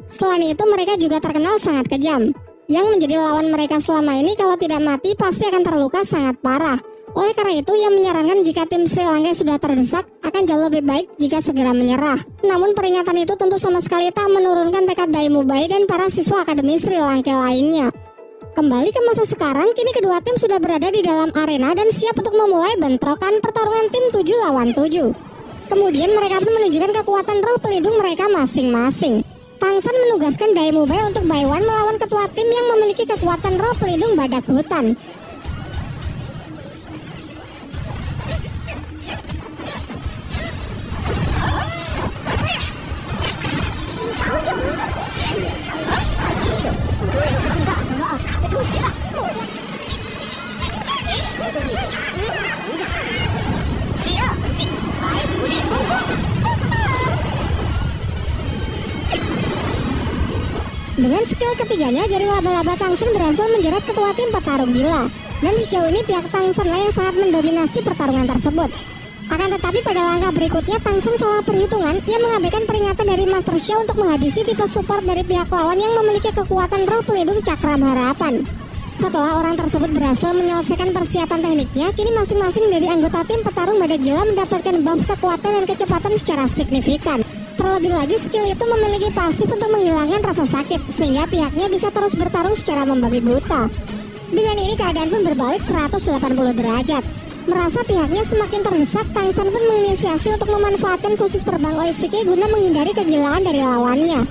Speaker 1: Selain itu, mereka juga terkenal sangat kejam. Yang menjadi lawan mereka selama ini kalau tidak mati pasti akan terluka sangat parah. Oleh karena itu, ia menyarankan jika tim Sri Lanka sudah terdesak, akan jauh lebih baik jika segera menyerah. Namun peringatan itu tentu sama sekali tak menurunkan tekad Dai Mubai dan para siswa Akademi Sri Lanka lainnya. Kembali ke masa sekarang, kini kedua tim sudah berada di dalam arena dan siap untuk memulai bentrokan pertarungan tim 7 lawan 7. Kemudian mereka pun menunjukkan kekuatan roh pelindung mereka masing-masing. Tangsan menugaskan Dai Mubai untuk Baiwan melawan ketua tim yang memiliki kekuatan roh pelindung badak hutan. Dengan skill ketiganya, jaring laba-laba Tangsan berhasil menjerat ketua tim petarung gila. Dan sejauh ini pihak Tangsan lah yang sangat mendominasi pertarungan tersebut. Akan tetapi pada langkah berikutnya, Tangsan salah perhitungan. Ia mengabaikan peringatan dari Master Xia untuk menghabisi tipe support dari pihak lawan yang memiliki kekuatan roh pelindung cakram harapan. Setelah orang tersebut berhasil menyelesaikan persiapan tekniknya, kini masing-masing dari anggota tim petarung badak gila mendapatkan buff kekuatan dan kecepatan secara signifikan. Terlebih lagi, skill itu memiliki pasif untuk menghilangkan rasa sakit, sehingga pihaknya bisa terus bertarung secara membabi buta. Dengan ini keadaan pun berbalik 180 derajat. Merasa pihaknya semakin terdesak, Tangsan pun menginisiasi untuk memanfaatkan sosis terbang Oishike guna menghindari kegilaan dari lawannya.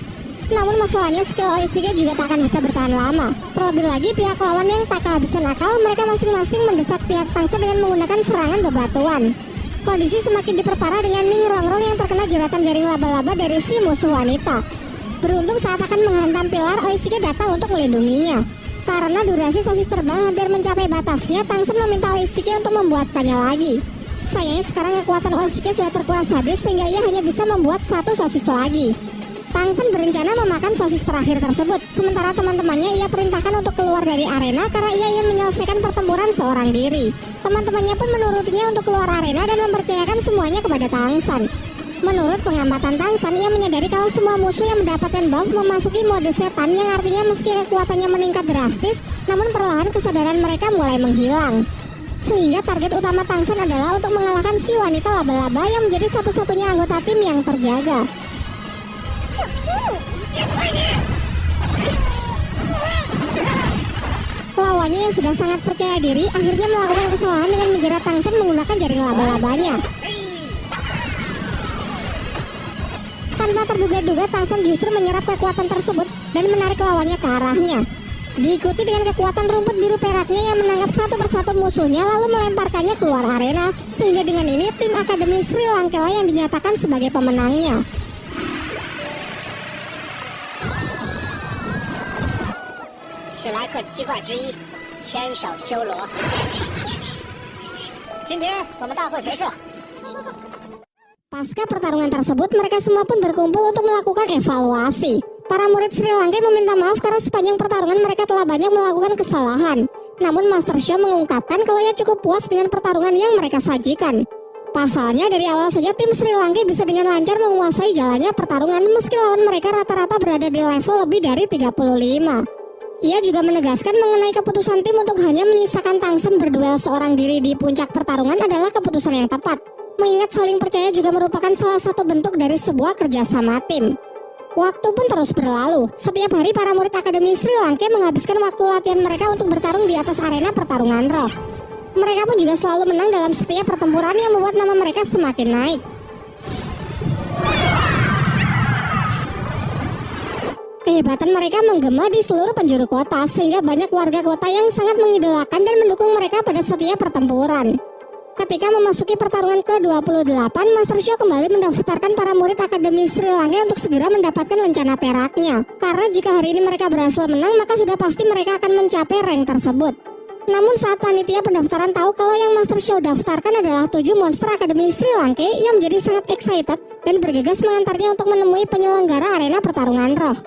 Speaker 1: Namun masalahnya skill Oishike juga tak akan bisa bertahan lama. Terlebih lagi pihak lawan yang tak kehabisan akal, mereka masing-masing mendesak pihak Tangsan dengan menggunakan serangan bebatuan. Kondisi semakin diperparah dengan Ning Rongrong yang terkena jeratan jaring laba-laba dari si musuh wanita. Beruntung saat akan menghantam pilar, Oishike datang untuk melindunginya. Karena durasi sosis terbang hampir mencapai batasnya, Tangsan meminta Oishike untuk membuatkannya lagi. Sayangnya sekarang kekuatan Oishike sudah terkuras habis sehingga ia hanya bisa membuat satu sosis lagi. Tangsan berencana memakan sosis terakhir tersebut, sementara teman-temannya ia perintahkan untuk keluar dari arena karena ia ingin menyelesaikan pertempuran seorang diri. Teman-temannya pun menurutinya untuk keluar arena dan mempercayakan semuanya kepada Tangsan. Menurut pengamatan Tangsan, ia menyadari kalau semua musuh yang mendapatkan buff memasuki mode setan, yang artinya meski kekuatannya meningkat drastis, namun perlahan kesadaran mereka mulai menghilang. Sehingga target utama Tangsan adalah untuk mengalahkan si wanita laba-laba yang menjadi satu-satunya anggota tim yang terjaga. Lawannya yang sudah sangat percaya diri akhirnya melakukan kesalahan dengan menjerat Tangsan menggunakan jaring laba-labanya. Tanpa terduga-duga, Tangsan justru menyerap kekuatan tersebut dan menarik lawannya ke arahnya. Diikuti dengan kekuatan rumput biru peraknya yang menangkap satu persatu musuhnya lalu melemparkannya keluar arena, sehingga dengan ini tim Akademi Sri Lanka yang dinyatakan sebagai pemenangnya.
Speaker 2: 史莱克七怪之一，千手修罗。今天我们大获全胜。
Speaker 1: Pasca pertarungan tersebut, mereka semua pun berkumpul untuk melakukan evaluasi. Para murid Sri Lanka meminta maaf karena sepanjang pertarungan mereka telah banyak melakukan kesalahan. Namun Master Shao mengungkapkan kalau ia cukup puas dengan pertarungan yang mereka sajikan. Pasalnya dari awal saja tim Sri Lanka bisa dengan lancar menguasai jalannya pertarungan meski lawan mereka rata-rata berada di level lebih dari 35. Ia juga menegaskan mengenai keputusan tim untuk hanya menyisakan Tangsen berduel seorang diri di puncak pertarungan adalah keputusan yang tepat. Mengingat saling percaya juga merupakan salah satu bentuk dari sebuah kerjasama tim. Waktu pun terus berlalu. Setiap hari para murid Akademi Sri Lanka menghabiskan waktu latihan mereka untuk bertarung di atas arena pertarungan roh. Mereka pun juga selalu menang dalam setiap pertempuran yang membuat nama mereka semakin naik. Kehebatan mereka menggema di seluruh penjuru kota sehingga banyak warga kota yang sangat mengidolakan dan mendukung mereka pada setiap pertempuran. Ketika memasuki pertarungan ke-28, Master Shao kembali mendaftarkan para murid Akademi Sri Lanka untuk segera mendapatkan lencana peraknya. Karena jika hari ini mereka berhasil menang, maka sudah pasti mereka akan mencapai rank tersebut. Namun saat panitia pendaftaran tahu kalau yang Master Shao daftarkan adalah 7 monster Akademi Sri Lanka, ia menjadi sangat excited dan bergegas mengantarnya untuk menemui penyelenggara arena pertarungan roh.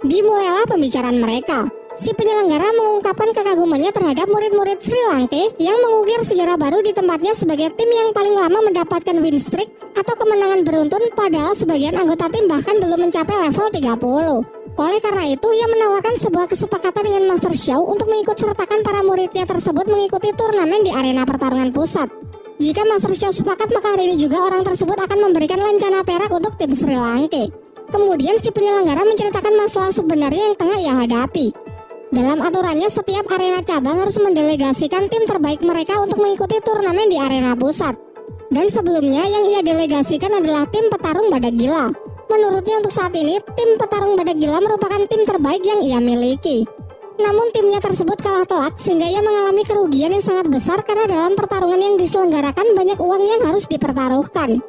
Speaker 1: Dimulailah pembicaraan mereka. Si penyelenggara mengungkapkan kekagumannya terhadap murid-murid Sri Lanka yang mengukir sejarah baru di tempatnya sebagai tim yang paling lama mendapatkan win streak atau kemenangan beruntun, padahal sebagian anggota tim bahkan belum mencapai level 30. Oleh karena itu, ia menawarkan sebuah kesepakatan dengan Master Shao untuk mengikut sertakan para muridnya tersebut mengikuti turnamen di arena pertarungan pusat. Jika Master Shao sepakat, maka hari ini juga orang tersebut akan memberikan lencana perak untuk tim Sri Lanka. Kemudian si penyelenggara menceritakan masalah sebenarnya yang tengah ia hadapi. Dalam aturannya, setiap arena cabang harus mendelegasikan tim terbaik mereka untuk mengikuti turnamen di arena pusat. Dan sebelumnya yang ia delegasikan adalah tim petarung Badak Gila. Menurutnya untuk saat ini, tim petarung Badak Gila merupakan tim terbaik yang ia miliki. Namun timnya tersebut kalah telak sehingga ia mengalami kerugian yang sangat besar karena dalam pertarungan yang diselenggarakan banyak uang yang harus dipertaruhkan.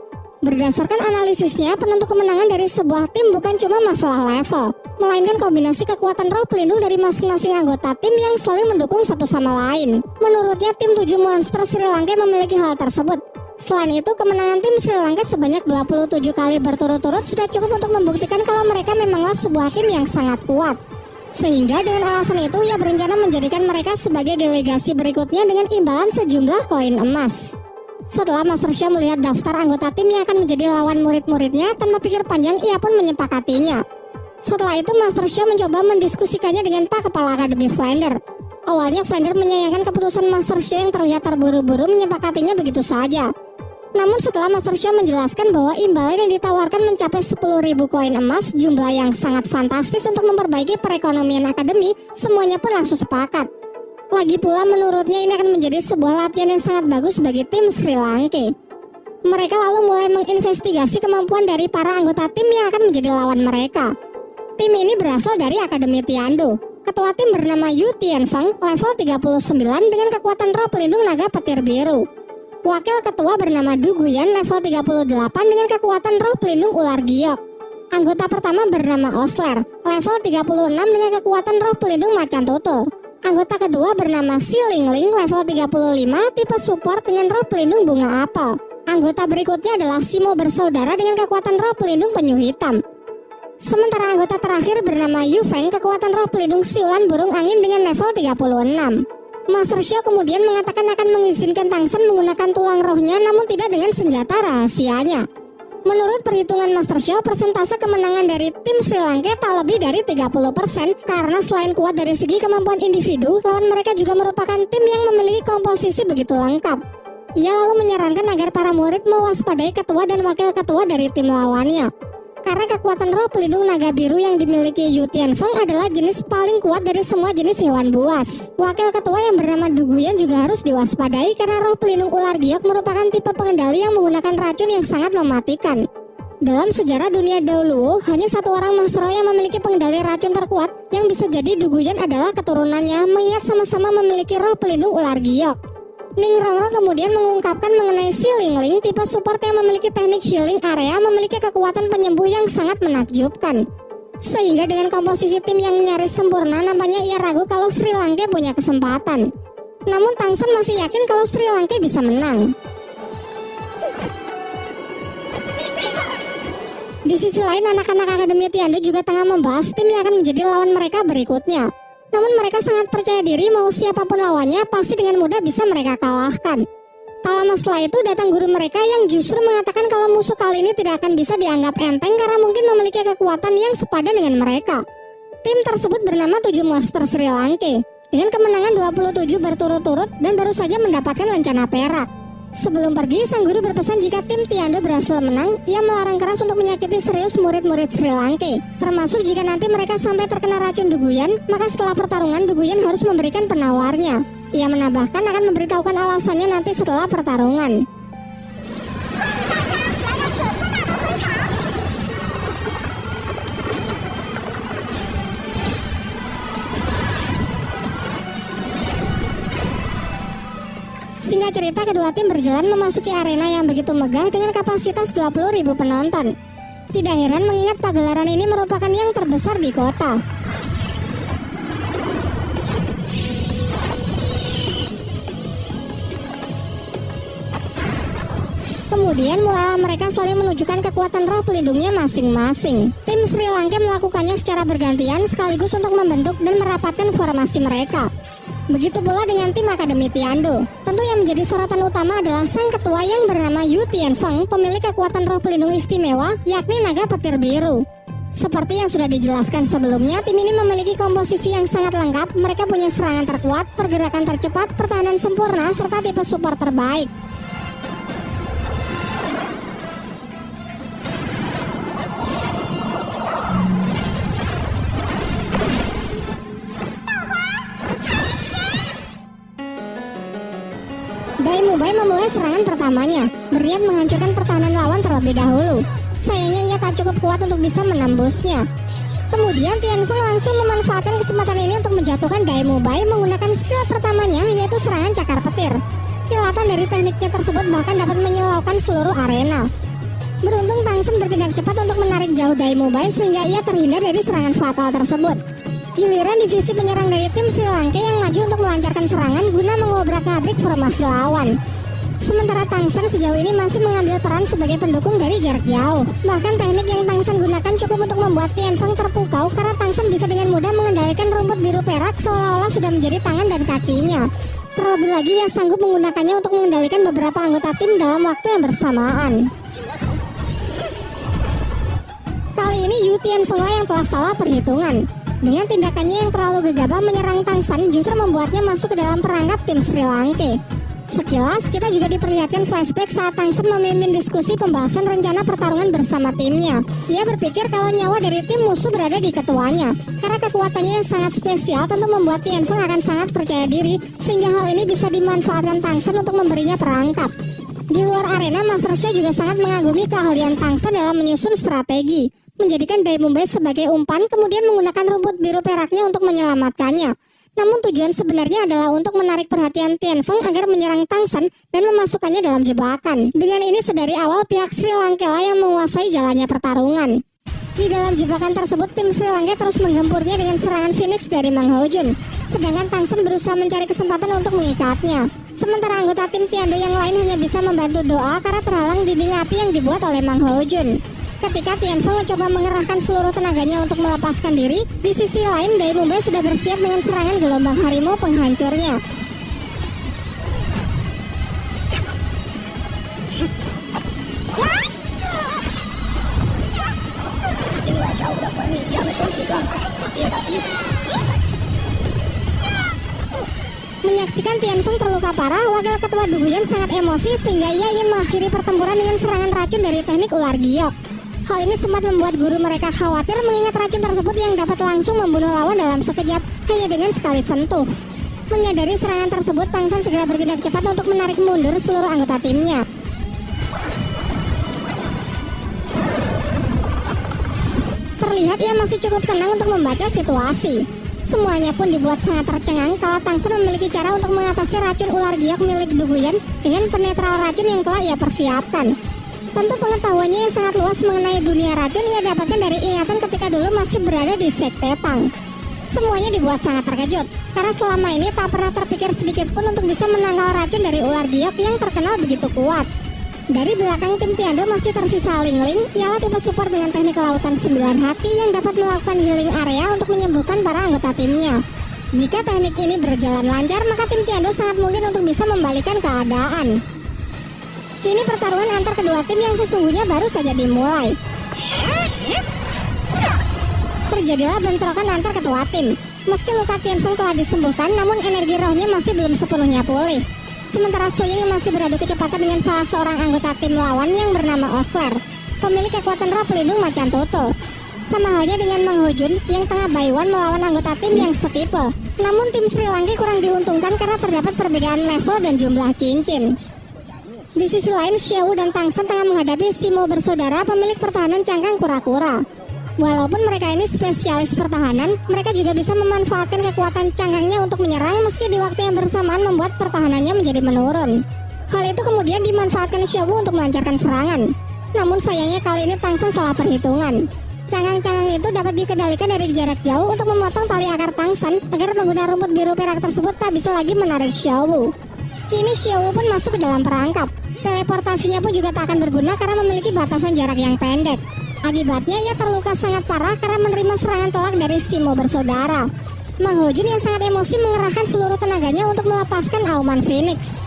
Speaker 1: Berdasarkan analisisnya, penentu kemenangan dari sebuah tim bukan cuma masalah level, melainkan kombinasi kekuatan roh pelindung dari masing-masing anggota tim yang saling mendukung satu sama lain. Menurutnya, tim 7 monster Sri Lanka memiliki hal tersebut. Selain itu, kemenangan tim Sri Lanka sebanyak 27 kali berturut-turut sudah cukup untuk membuktikan kalau mereka memanglah sebuah tim yang sangat kuat. Sehingga dengan alasan itu, ia berencana menjadikan mereka sebagai delegasi berikutnya dengan imbalan sejumlah koin emas. Setelah Master Shao melihat daftar anggota tim yang akan menjadi lawan murid-muridnya, tanpa pikir panjang ia pun menyepakatinya. Setelah itu Master Shao mencoba mendiskusikannya dengan Pak Kepala Akademi Flander. Awalnya Flander menyayangkan keputusan Master Shao yang terlihat terburu-buru menyepakatinya begitu saja. Namun setelah Master Shao menjelaskan bahwa imbalan yang ditawarkan mencapai 10.000 koin emas, jumlah yang sangat fantastis untuk memperbaiki perekonomian akademi, semuanya pun langsung sepakat. Lagi pula menurutnya ini akan menjadi sebuah latihan yang sangat bagus bagi tim Sri Lanka. Mereka lalu mulai menginvestigasi kemampuan dari para anggota tim yang akan menjadi lawan mereka. Tim ini berasal dari Akademi Tiandu. Ketua tim bernama Yu Tianfeng, level 39 dengan kekuatan roh pelindung naga petir biru. Wakil ketua bernama Du Guyan, level 38 dengan kekuatan roh pelindung ular giok. Anggota pertama bernama Osler, level 36 dengan kekuatan roh pelindung macan tutul. Anggota kedua bernama Si Lingling, level 35, tipe support dengan roh pelindung bunga apel. Anggota berikutnya adalah Simo bersaudara dengan kekuatan roh pelindung penyu hitam. Sementara anggota terakhir bernama Yu Feng, kekuatan roh pelindung siulan burung angin dengan level 36. Master Shao kemudian mengatakan akan mengizinkan Tangsen menggunakan tulang rohnya, namun tidak dengan senjata rahasianya. Menurut perhitungan Master Shao, persentase kemenangan dari tim Sri Lanka tak lebih dari 30% karena selain kuat dari segi kemampuan individu, lawan mereka juga merupakan tim yang memiliki komposisi begitu lengkap. Ia lalu menyarankan agar para murid mewaspadai ketua dan wakil ketua dari tim lawannya. Karena kekuatan roh pelindung naga biru yang dimiliki Yu Tianfeng adalah jenis paling kuat dari semua jenis hewan buas. Wakil ketua yang bernama Du Guyan juga harus diwaspadai karena roh pelindung ular giok merupakan tipe pengendali yang menggunakan racun yang sangat mematikan. Dalam sejarah dunia dahulu, hanya satu orang master roh yang memiliki pengendali racun terkuat yang bisa jadi Du Guyan adalah keturunannya, mengingat sama-sama memiliki roh pelindung ular giok. Ning Rongrong kemudian mengungkapkan mengenai Si Lingling, tipe support yang memiliki teknik healing area, memiliki kekuatan penyembuh yang sangat menakjubkan. Sehingga dengan komposisi tim yang nyaris sempurna, nampaknya ia ragu kalau Sri Lanka punya kesempatan. Namun Tangsen masih yakin kalau Sri Lanka bisa menang. Di sisi lain, anak-anak Akademi Tiandu juga tengah membahas tim yang akan menjadi lawan mereka berikutnya. Namun mereka sangat percaya diri mau siapapun lawannya pasti dengan mudah bisa mereka kalahkan. Tak lama setelah itu datang guru mereka yang justru mengatakan kalau musuh kali ini tidak akan bisa dianggap enteng karena mungkin memiliki kekuatan yang sepadan dengan mereka. Tim tersebut bernama 7 Monster Sri Lanka dengan kemenangan 27 berturut-turut dan baru saja mendapatkan lencana perak. Sebelum pergi, sang guru berpesan jika tim Tiandu berhasil menang, ia melarang keras untuk menyakiti serius murid-murid Sri Lanka. Termasuk jika nanti mereka sampai terkena racun Duguyan, maka setelah pertarungan Duguyan harus memberikan penawarnya. Ia menambahkan akan memberitahukan alasannya nanti setelah pertarungan. Singkat cerita, kedua tim berjalan memasuki arena yang begitu megah dengan kapasitas 20.000 penonton. Tidak heran mengingat pagelaran ini merupakan yang terbesar di kota. Kemudian mulailah mereka saling menunjukkan kekuatan roh pelindungnya masing-masing. Tim Sri Lanka melakukannya secara bergantian sekaligus untuk membentuk dan merapatkan formasi mereka. Begitu pula dengan tim Akademi Tiandu. Tentu yang menjadi sorotan utama adalah sang ketua yang bernama Yu Tianfeng, pemilik kekuatan roh pelindung istimewa, yakni naga petir biru. Seperti yang sudah dijelaskan sebelumnya, tim ini memiliki komposisi yang sangat lengkap. Mereka punya serangan terkuat, pergerakan tercepat, pertahanan sempurna, serta tipe support terbaik. Daimubai memulai serangan pertamanya, berniat menghancurkan pertahanan lawan terlebih dahulu. Sayangnya ia tak cukup kuat untuk bisa menembusnya. Kemudian Tianfeng langsung memanfaatkan kesempatan ini untuk menjatuhkan Daimubai menggunakan skill pertamanya, yaitu serangan cakar petir. Kilatan dari tekniknya tersebut bahkan dapat menyilaukan seluruh arena. Beruntung Tangsen bertindak cepat untuk menarik jauh Daimubai sehingga ia terhindar dari serangan fatal tersebut. Giliran divisi penyerang dari tim Sri Lanka yang maju untuk melancarkan serangan guna mengobrak-abrik formasi lawan. Sementara Tangsen sejauh ini masih mengambil peran sebagai pendukung dari jarak jauh. Bahkan teknik yang Tangsen gunakan cukup untuk membuat Tianfeng terpukau karena Tangsen bisa dengan mudah mengendalikan rumput biru perak seolah-olah sudah menjadi tangan dan kakinya. Terlebih lagi ia sanggup menggunakannya untuk mengendalikan beberapa anggota tim dalam waktu yang bersamaan. Kali ini Yu Tianfeng yang telah salah perhitungan. Dengan tindakannya yang terlalu gegabah menyerang Tangsen justru membuatnya masuk ke dalam perangkap tim Sri Lanka. Sekilas kita juga diperlihatkan flashback saat Tangsen memimpin diskusi pembahasan rencana pertarungan bersama timnya. Ia berpikir kalau nyawa dari tim musuh berada di ketuanya. Karena kekuatannya yang sangat spesial tentu membuat Tianfeng akan sangat percaya diri, sehingga hal ini bisa dimanfaatkan Tangsen untuk memberinya perangkap. Di luar arena, Master Xia juga sangat mengagumi keahlian Tangsen dalam menyusun strategi, menjadikan Daimubai sebagai umpan, kemudian menggunakan rumput biru peraknya untuk menyelamatkannya. Namun tujuan sebenarnya adalah untuk menarik perhatian Tianfeng agar menyerang Tangsen dan memasukkannya dalam jebakan. Dengan ini sedari awal pihak Sri Lanka yang menguasai jalannya pertarungan. Di dalam jebakan tersebut, tim Sri Lanka terus menggempurnya dengan serangan Phoenix dari Mang Hojun. Sedangkan Tangsen berusaha mencari kesempatan untuk mengikatnya. Sementara anggota tim Tiandu yang lain hanya bisa membantu doa karena terhalang dinding api yang dibuat oleh Mang Hojun. Ketika Tianfeng mencoba mengerahkan seluruh tenaganya untuk melepaskan diri, di sisi lain Daimubai sudah bersiap dengan serangan gelombang harimau penghancurnya. Menyaksikan Tianfeng terluka parah, wakil ketua Duguyan sangat emosi sehingga ia ingin mengakhiri pertempuran dengan serangan racun dari teknik ular giok. Hal ini sempat membuat guru mereka khawatir mengingat racun tersebut yang dapat langsung membunuh lawan dalam sekejap hanya dengan sekali sentuh. Menyadari serangan tersebut, Tangsen segera bertindak cepat untuk menarik mundur seluruh anggota timnya. Terlihat ia masih cukup tenang untuk membaca situasi. Semuanya pun dibuat sangat tercengang kalau Tangsen memiliki cara untuk mengatasi racun ular giok milik Duguyan dengan penetral racun yang telah ia persiapkan. Tentu pengetahuannya yang sangat luas mengenai dunia racun ia dapatkan dari ingatan ketika dulu masih berada di sekte Tang. Semuanya dibuat sangat terkejut, karena selama ini tak pernah terpikir sedikit pun untuk bisa menangkal racun dari ular giok yang terkenal begitu kuat. Dari belakang tim Tiando masih tersisa Ling Ling, ialah tipe support dengan teknik lautan 9 hati yang dapat melakukan healing area untuk menyembuhkan para anggota timnya. Jika teknik ini berjalan lancar, maka tim Tiando sangat mungkin untuk bisa membalikan keadaan. Kini pertarungan antar kedua tim yang sesungguhnya baru saja dimulai. Terjadilah bentrokan antar ketua tim. Meski luka Tianfeng telah disembuhkan, namun energi rohnya masih belum sepenuhnya pulih. Sementara Suying masih beradu kecepatan dengan salah seorang anggota tim lawan yang bernama Osler, pemilik kekuatan roh pelindung macan tutul. Sama halnya dengan Mang Hojun yang tengah Baiwan melawan anggota tim yang setipe. Namun tim Sri Lanka kurang diuntungkan karena terdapat perbedaan level dan jumlah cincin. Di sisi lain, Xiao dan Tang San tengah menghadapi Simo bersaudara pemilik pertahanan cangkang kura-kura. Walaupun mereka ini spesialis pertahanan, mereka juga bisa memanfaatkan kekuatan cangkangnya untuk menyerang meski di waktu yang bersamaan membuat pertahanannya menjadi menurun. Hal itu kemudian dimanfaatkan Xiao untuk melancarkan serangan. Namun sayangnya kali ini Tang San salah perhitungan. Cangkang-cangkang itu dapat dikendalikan dari jarak jauh untuk memotong tali akar Tang San agar pengguna rumput biru perak tersebut tak bisa lagi menarik Xiao. Kini Xiao pun masuk ke dalam perangkap. Teleportasinya pun juga tak akan berguna karena memiliki batasan jarak yang pendek. Akibatnya ia terluka sangat parah karena menerima serangan telak dari Simo bersaudara. Mang Hojun yang sangat emosi mengerahkan seluruh tenaganya untuk melepaskan auman Phoenix.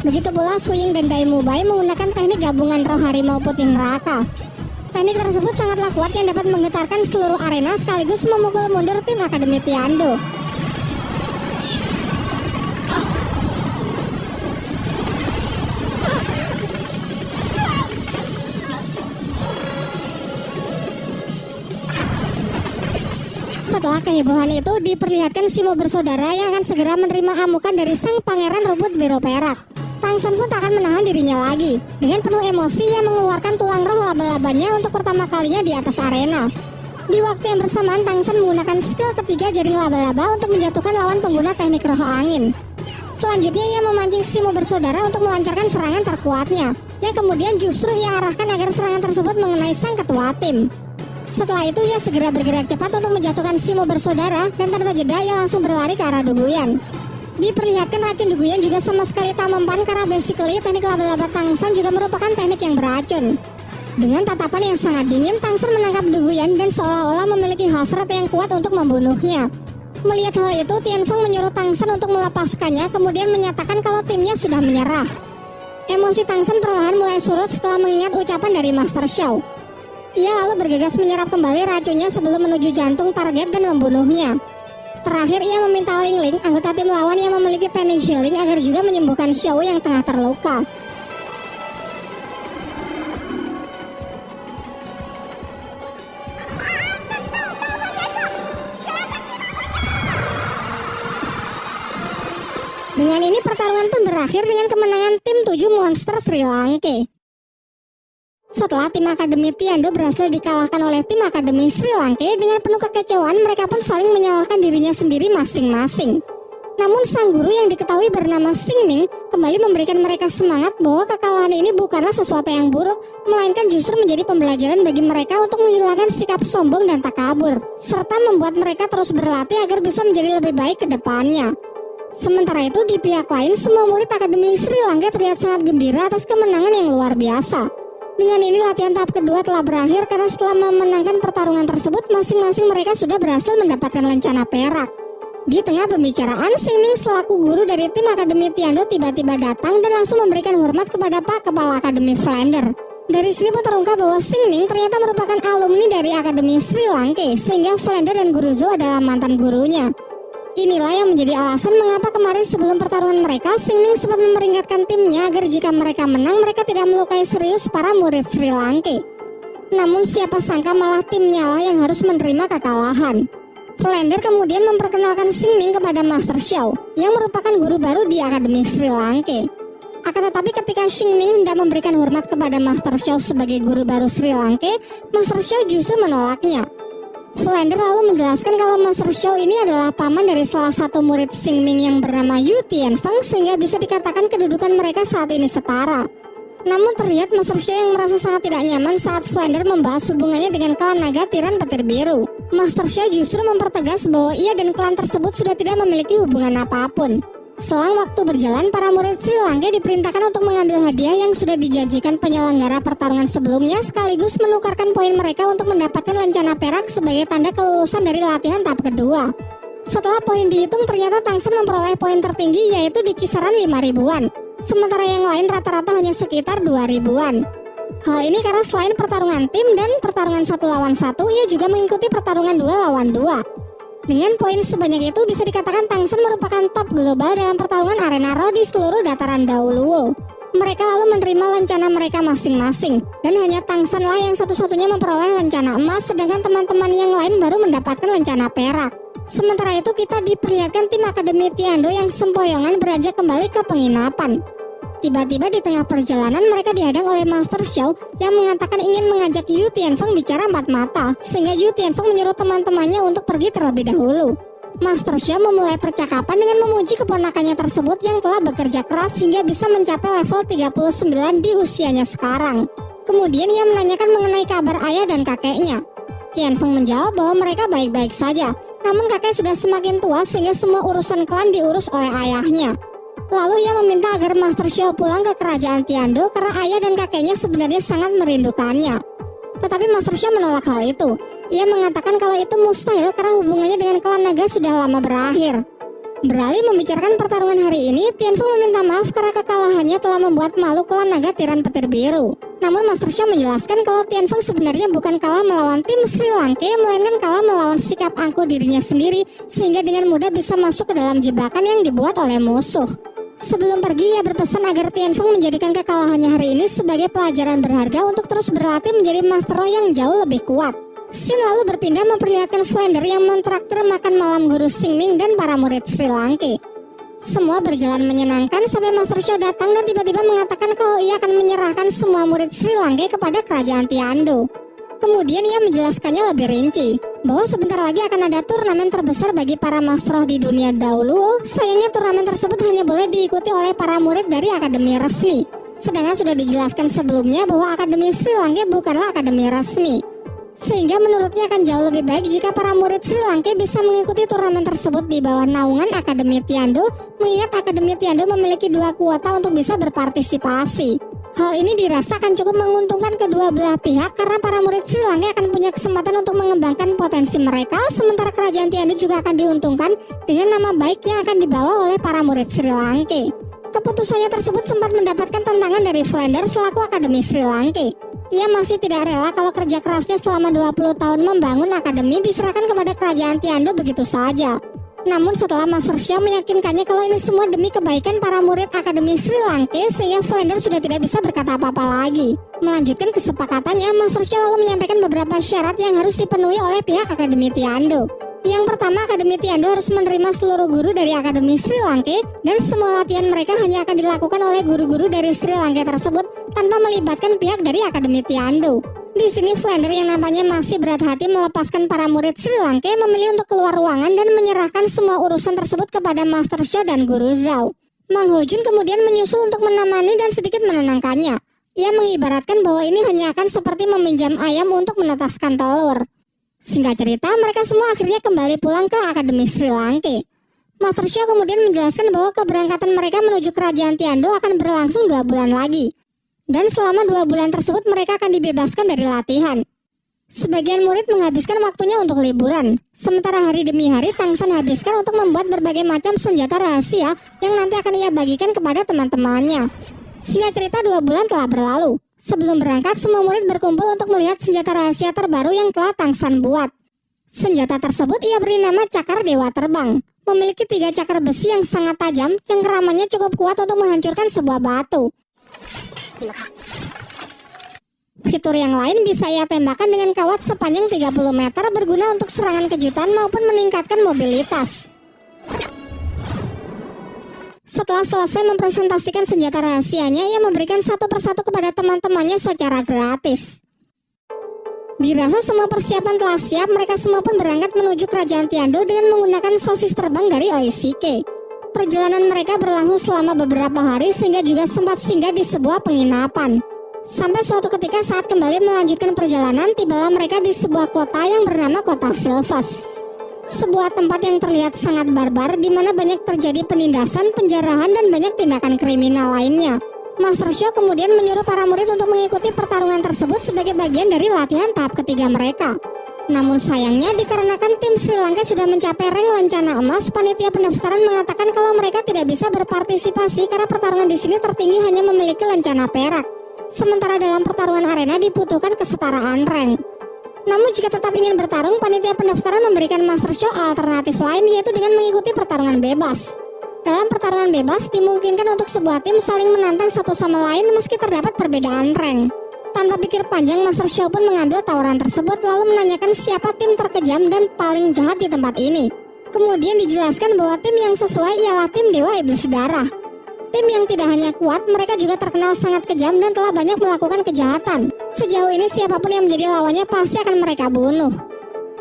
Speaker 1: Begitu pula Suying dan Daimu Bai menggunakan teknik gabungan roh harimau putih neraka. Teknik tersebut sangatlah kuat yang dapat menggetarkan seluruh arena sekaligus memukul mundur tim Akademi Tiando. Setelah kehebohan itu diperlihatkan Simo bersaudara yang akan segera menerima amukan dari sang pangeran rumput biru perak. Tang San pun tak akan menahan dirinya lagi. Dengan penuh emosi ia mengeluarkan tulang roh laba-labanya untuk pertama kalinya di atas arena. Di waktu yang bersamaan Tang San menggunakan skill ketiga jaring laba-laba untuk menjatuhkan lawan pengguna teknik roh angin. Selanjutnya ia memancing Simo bersaudara untuk melancarkan serangan terkuatnya, yang kemudian justru ia arahkan agar serangan tersebut mengenai sang ketua tim. Setelah itu ia segera bergerak cepat untuk menjatuhkan Simo bersaudara dan tanpa jeda ia langsung berlari ke arah Duguyan. Diperlihatkan racun Duguyan juga sama sekali tak mempan karena basically teknik laba-laba Tang San juga merupakan teknik yang beracun. Dengan tatapan yang sangat dingin, Tang San menangkap Duguyan dan seolah-olah memiliki hasrat yang kuat untuk membunuhnya. Melihat hal itu, Tianfeng menyuruh Tang San untuk melepaskannya kemudian menyatakan kalau timnya sudah menyerah. Emosi Tang San perlahan mulai surut setelah mengingat ucapan dari Master Xiao. Ia lalu bergegas menyerap kembali racunnya sebelum menuju jantung target dan membunuhnya. Terakhir ia meminta Ling Ling, anggota tim lawan yang memiliki teknik healing agar juga menyembuhkan Xiao yang tengah terluka. Dengan ini pertarungan pun berakhir dengan kemenangan tim 7 monster Sri Lanka. Setelah tim Akademi Tiando berhasil dikalahkan oleh tim Akademi Sri Lanka, dengan penuh kekecewaan mereka pun saling menyalahkan dirinya sendiri masing-masing. Namun sang guru yang diketahui bernama Xing Ming kembali memberikan mereka semangat bahwa kekalahan ini bukanlah sesuatu yang buruk, melainkan justru menjadi pembelajaran bagi mereka untuk menghilangkan sikap sombong dan takabur, serta membuat mereka terus berlatih agar bisa menjadi lebih baik ke depannya. Sementara itu di pihak lain, semua murid Akademi Sri Lanka terlihat sangat gembira atas kemenangan yang luar biasa. Dengan ini latihan tahap kedua telah berakhir karena setelah memenangkan pertarungan tersebut, masing-masing mereka sudah berhasil mendapatkan lencana perak. Di tengah pembicaraan, Xing Ming selaku guru dari tim Akademi Tiando tiba-tiba datang dan langsung memberikan hormat kepada Pak Kepala Akademi Flander. Dari sini pun terungkap bahwa Xing Ming ternyata merupakan alumni dari Akademi Sri Lanka, sehingga Flander dan Guru Zhou adalah mantan gurunya. Inilah yang menjadi alasan mengapa kemarin sebelum pertarungan mereka, Xing Ming sempat memperingatkan timnya agar jika mereka menang, mereka tidak melukai serius para murid Sri Lanka. Namun siapa sangka malah timnya lah yang harus menerima kekalahan. Flander kemudian memperkenalkan Xing Ming kepada Master Xiao, yang merupakan guru baru di Akademi Sri Lanka. Akan tetapi ketika Xingming hendak memberikan hormat kepada Master Xiao sebagai guru baru Sri Lanka, Master Xiao justru menolaknya. Flander lalu menjelaskan kalau Master Xiao ini adalah paman dari salah satu murid Xingming yang bernama Yu Tianfeng, sehingga bisa dikatakan kedudukan mereka saat ini setara. Namun terlihat Master Xiao yang merasa sangat tidak nyaman saat Flander membahas hubungannya dengan klan naga tiran petir biru. Master Xiao justru mempertegas bahwa ia dan klan tersebut sudah tidak memiliki hubungan apapun. Selang waktu berjalan, para murid Sri Lanka diperintahkan untuk mengambil hadiah yang sudah dijanjikan penyelenggara pertarungan sebelumnya, sekaligus menukarkan poin mereka untuk mendapatkan lencana perak sebagai tanda kelulusan dari latihan tahap kedua. Setelah poin dihitung, ternyata Tangsen memperoleh poin tertinggi, yaitu di kisaran 5 ribuan. Sementara yang lain rata-rata hanya sekitar 2 ribuan. Hal ini karena selain pertarungan tim dan pertarungan 1 lawan 1, ia juga mengikuti pertarungan 2 lawan 2. Dengan poin sebanyak itu, bisa dikatakan Tangsen merupakan top global dalam pertarungan arena Ro di seluruh dataran Daoluo. Mereka lalu menerima lencana mereka masing-masing, dan hanya Tangsen lah yang satu-satunya memperoleh lencana emas, sedangkan teman-teman yang lain baru mendapatkan lencana perak. Sementara itu, kita diperlihatkan tim Akademi Tiando yang sempoyongan beranjak kembali ke penginapan. Tiba-tiba di tengah perjalanan mereka dihadang oleh Master Xiao yang mengatakan ingin mengajak Yu Tianfeng bicara empat mata, sehingga Yu Tianfeng menyuruh teman-temannya untuk pergi terlebih dahulu. Master Xiao memulai percakapan dengan memuji keponakannya tersebut yang telah bekerja keras hingga bisa mencapai level 39 di usianya sekarang. Kemudian ia menanyakan mengenai kabar ayah dan kakeknya. Tianfeng menjawab bahwa mereka baik-baik saja, namun kakek sudah semakin tua sehingga semua urusan klan diurus oleh ayahnya. Lalu ia meminta agar Master Xiao pulang ke kerajaan Tiando karena ayah dan kakeknya sebenarnya sangat merindukannya. Tetapi Master Xiao menolak hal itu. Ia mengatakan kalau itu mustahil karena hubungannya dengan klan naga sudah lama berakhir. Beralih membicarakan pertarungan hari ini, Tianfeng meminta maaf karena kekalahannya telah membuat malu klan naga tiran petir biru. Namun Master Xiao menjelaskan kalau Tianfeng sebenarnya bukan kalah melawan tim Sri Lanka, melainkan kalah melawan sikap angkuh dirinya sendiri, sehingga dengan mudah bisa masuk ke dalam jebakan yang dibuat oleh musuh. Sebelum pergi, ia berpesan agar Tianfeng menjadikan kekalahannya hari ini sebagai pelajaran berharga untuk terus berlatih menjadi Master Roh yang jauh lebih kuat. Sin lalu berpindah memperlihatkan Flander yang mentraktir makan malam guru Xingming dan para murid Sri Lanka. Semua berjalan menyenangkan sampai Master Xiao datang dan tiba-tiba mengatakan kalau ia akan menyerahkan semua murid Sri Lanka kepada kerajaan Tiando. Kemudian ia menjelaskannya lebih rinci, bahwa sebentar lagi akan ada turnamen terbesar bagi para Master Roh di dunia Daoluo. Sayangnya turnamen tersebut hanya boleh diikuti oleh para murid dari akademi resmi. Sedangkan sudah dijelaskan sebelumnya bahwa Akademi Sri Lanka bukanlah akademi resmi. Sehingga menurutnya akan jauh lebih baik jika para murid Sri Lanka bisa mengikuti turnamen tersebut di bawah naungan Akademi Tiando, mengingat Akademi Tiando memiliki 2 kuota untuk bisa berpartisipasi. Hal ini dirasa akan cukup menguntungkan kedua belah pihak karena para murid Sri Lanka akan punya kesempatan untuk mengembangkan potensi mereka, sementara kerajaan Tiando juga akan diuntungkan dengan nama baik yang akan dibawa oleh para murid Sri Lanka. Keputusannya tersebut sempat mendapatkan tantangan dari Flander selaku Akademi Sri Lanka. Ia masih tidak rela kalau kerja kerasnya selama 20 tahun membangun akademi diserahkan kepada kerajaan Tiando begitu saja. Namun setelah Master Xiao meyakinkannya kalau ini semua demi kebaikan para murid Akademi Sri Lanka, sehingga Flander sudah tidak bisa berkata apa-apa lagi. Melanjutkan kesepakatannya, Master Xiao lalu menyampaikan beberapa syarat yang harus dipenuhi oleh pihak Akademi Tiando. Yang pertama, Akademi Tiando harus menerima seluruh guru dari Akademi Sri Lanka, dan semua latihan mereka hanya akan dilakukan oleh guru-guru dari Sri Lanka tersebut tanpa melibatkan pihak dari Akademi Tiando. Di sini Flander yang nampaknya masih berat hati melepaskan para murid Sri Lanka memilih untuk keluar ruangan dan menyerahkan semua urusan tersebut kepada Master Xiao dan Guru Zhao. Mang Hojun kemudian menyusul untuk menemani dan sedikit menenangkannya. Ia mengibaratkan bahwa ini hanya akan seperti meminjam ayam untuk menetaskan telur. Singkat cerita, mereka semua akhirnya kembali pulang ke Akademi Sri Lanka. Master Xiao kemudian menjelaskan bahwa keberangkatan mereka menuju kerajaan Tiando akan berlangsung 2 bulan lagi. Dan selama 2 bulan tersebut mereka akan dibebaskan dari latihan. Sebagian murid menghabiskan waktunya untuk liburan, sementara hari demi hari Tangsen habiskan untuk membuat berbagai macam senjata rahasia yang nanti akan ia bagikan kepada teman-temannya. Singkat cerita 2 bulan telah berlalu. Sebelum berangkat, semua murid berkumpul untuk melihat senjata rahasia terbaru yang telah Tangsen buat. Senjata tersebut ia beri nama Cakar Dewa Terbang. Memiliki 3 cakar besi yang sangat tajam, cengkeramannya cukup kuat untuk menghancurkan sebuah batu. Fitur yang lain bisa ia tembakkan dengan kawat sepanjang 30 meter berguna untuk serangan kejutan maupun meningkatkan mobilitas. Setelah selesai mempresentasikan senjata rahasianya, ia memberikan satu persatu kepada teman-temannya secara gratis. Dirasa semua persiapan telah siap, mereka semua pun berangkat menuju kerajaan Tiandou dengan menggunakan sosis terbang dari Oishike. Perjalanan mereka berlangsung selama beberapa hari sehingga juga sempat singgah di sebuah penginapan. Sampai suatu ketika saat kembali melanjutkan perjalanan, tibalah mereka di sebuah kota yang bernama Kota Silvas. Sebuah tempat yang terlihat sangat barbar di mana banyak terjadi penindasan, penjarahan, dan banyak tindakan kriminal lainnya. Master Sho kemudian menyuruh para murid untuk mengikuti pertarungan tersebut sebagai bagian dari latihan tahap ketiga mereka. Namun sayangnya dikarenakan tim Sri Lanka sudah mencapai rank lencana emas, panitia pendaftaran mengatakan kalau mereka tidak bisa berpartisipasi karena pertarungan di sini tertinggi hanya memiliki lencana perak. Sementara dalam pertarungan arena dibutuhkan kesetaraan rank. Namun jika tetap ingin bertarung, panitia pendaftaran memberikan Master Sho alternatif lain, yaitu dengan mengikuti pertarungan bebas. Dalam pertarungan bebas, dimungkinkan untuk sebuah tim saling menantang satu sama lain meski terdapat perbedaan rank. Tanpa pikir panjang, Master Sho pun mengambil tawaran tersebut lalu menanyakan siapa tim terkejam dan paling jahat di tempat ini. Kemudian dijelaskan bahwa tim yang sesuai ialah tim Dewa Iblis Darah. Tim yang tidak hanya kuat, mereka juga terkenal sangat kejam dan telah banyak melakukan kejahatan. Sejauh ini siapapun yang menjadi lawannya pasti akan mereka bunuh.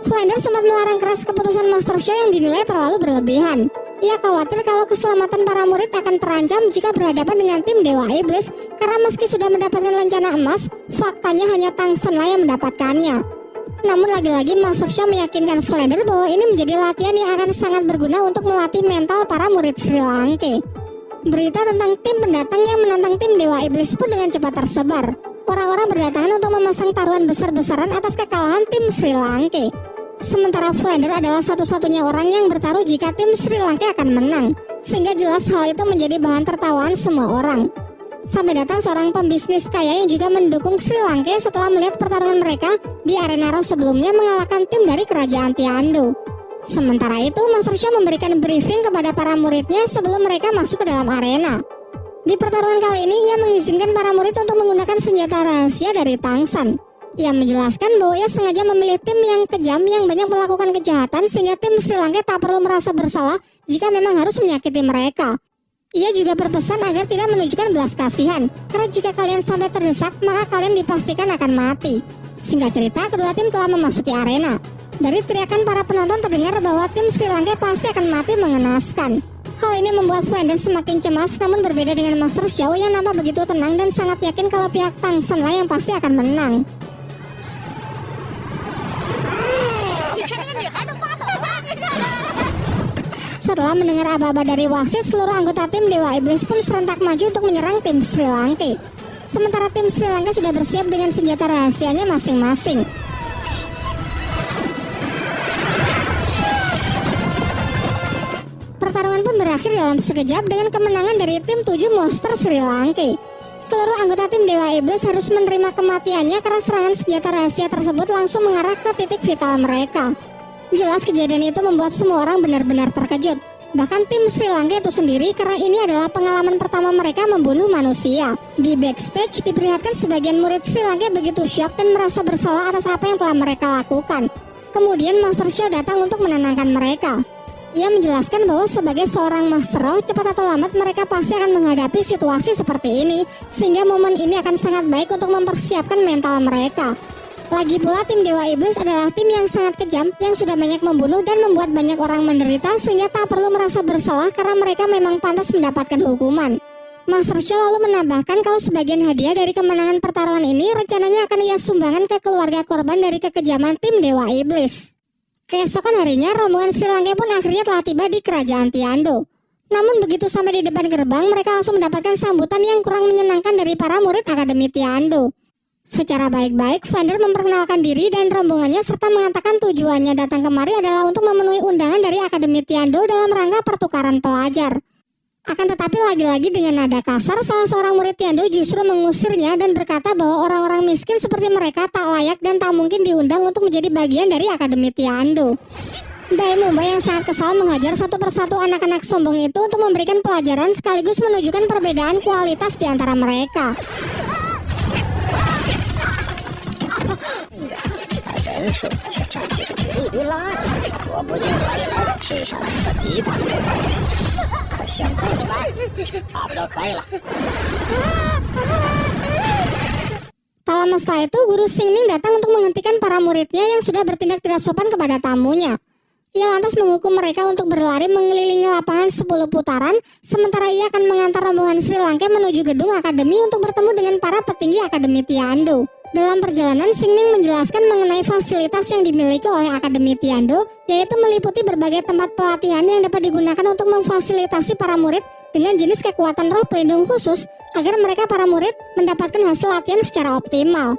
Speaker 1: Flander sempat melarang keras keputusan Master Sho yang dinilai terlalu berlebihan. Ia khawatir kalau keselamatan para murid akan terancam jika berhadapan dengan tim Dewa Iblis, karena meski sudah mendapatkan lencana emas, faktanya hanya Tang Senla yang mendapatkannya. Namun lagi-lagi Master Sho meyakinkan Flander bahwa ini menjadi latihan yang akan sangat berguna untuk melatih mental para murid Sri Lanka. Berita tentang tim pendatang yang menantang tim Dewa Iblis pun dengan cepat tersebar. Orang-orang berdatangan untuk memasang taruhan besar-besaran atas kekalahan tim Sri Lanka. Sementara Flander adalah satu-satunya orang yang bertaruh jika tim Sri Lanka akan menang, sehingga jelas hal itu menjadi bahan tertawaan semua orang. Sampai datang seorang pembisnis kaya yang juga mendukung Sri Lanka setelah melihat pertarungan mereka di arena Raw sebelumnya mengalahkan tim dari kerajaan Tiandou. Sementara itu, Master Sho memberikan briefing kepada para muridnya sebelum mereka masuk ke dalam arena. Di pertarungan kali ini, ia mengizinkan para murid untuk menggunakan senjata rahasia dari Tang San. Ia menjelaskan bahwa ia sengaja memilih tim yang kejam yang banyak melakukan kejahatan sehingga tim Sri Lanka tak perlu merasa bersalah jika memang harus menyakiti mereka. Ia juga berpesan agar tidak menunjukkan belas kasihan, karena jika kalian sampai terdesak, maka kalian dipastikan akan mati. Singkat cerita, kedua tim telah memasuki arena. Dari teriakan para penonton terdengar bahwa tim Sri Lanka pasti akan mati mengenaskan. Hal ini membuat Flander semakin cemas, namun berbeda dengan Master Sho yang nampak begitu tenang dan sangat yakin kalau pihak Tang Senla yang pasti akan menang. Setelah mendengar aba-aba dari wasit, seluruh anggota tim Dewa Iblis pun serentak maju untuk menyerang tim Sri Lanka. Sementara tim Sri Lanka sudah bersiap dengan senjata rahasianya masing-masing. Pertarungan pun berakhir dalam sekejap dengan kemenangan dari tim 7 monster Sri Lanka. Seluruh anggota tim Dewa Iblis harus menerima kematiannya karena serangan senjata rahasia tersebut langsung mengarah ke titik vital mereka. Jelas kejadian itu membuat semua orang benar-benar terkejut. Bahkan tim Sri Lanka itu sendiri, karena ini adalah pengalaman pertama mereka membunuh manusia. Di backstage diperlihatkan sebagian murid Sri Lanka begitu syok dan merasa bersalah atas apa yang telah mereka lakukan. Kemudian Master Sho datang untuk menenangkan mereka. Ia menjelaskan bahwa sebagai seorang Master Roh, cepat atau lambat mereka pasti akan menghadapi situasi seperti ini, sehingga momen ini akan sangat baik untuk mempersiapkan mental mereka. Lagi pula tim Dewa Iblis adalah tim yang sangat kejam, yang sudah banyak membunuh dan membuat banyak orang menderita, sehingga tak perlu merasa bersalah karena mereka memang pantas mendapatkan hukuman. Master Sho lalu menambahkan kalau sebagian hadiah dari kemenangan pertarungan ini rencananya akan ia sumbangkan ke keluarga korban dari kekejaman tim Dewa Iblis. Keesokan harinya, rombongan Sri Lanka pun akhirnya telah tiba di kerajaan Tiandou. Namun begitu sampai di depan gerbang, mereka langsung mendapatkan sambutan yang kurang menyenangkan dari para murid Akademi Tiandou. Secara baik-baik, Flander memperkenalkan diri dan rombongannya serta mengatakan tujuannya datang kemari adalah untuk memenuhi undangan dari Akademi Tiandou dalam rangka pertukaran pelajar. Akan tetapi lagi-lagi dengan nada kasar, salah seorang murid Tiandou justru mengusirnya dan berkata bahwa orang-orang miskin seperti mereka tak layak dan tak mungkin diundang untuk menjadi bagian dari Akademi Tiandou. Dai Mumbai yang sangat kesal mengajar satu persatu anak-anak sombong itu untuk memberikan pelajaran sekaligus menunjukkan perbedaan kualitas di antara mereka. 人数却占据着一堆垃圾，我不禁怀疑了世上的抵挡之才。可
Speaker 2: 小子一来，差不多可以了。
Speaker 1: Tak lama setelah itu, guru Xingming datang untuk menghentikan para muridnya yang sudah bertindak tidak sopan kepada tamunya. Ia lantas menghukum mereka untuk berlari mengelilingi lapangan 10 putaran, sementara ia akan mengantar rombongan Sri Lanka menuju gedung akademi untuk bertemu dengan para petinggi Akademi Tiando. Dalam perjalanan, Xingming menjelaskan mengenai fasilitas yang dimiliki oleh Akademi Tiando, yaitu meliputi berbagai tempat pelatihan yang dapat digunakan untuk memfasilitasi para murid dengan jenis kekuatan roh pelindung khusus, agar mereka para murid mendapatkan hasil latihan secara optimal.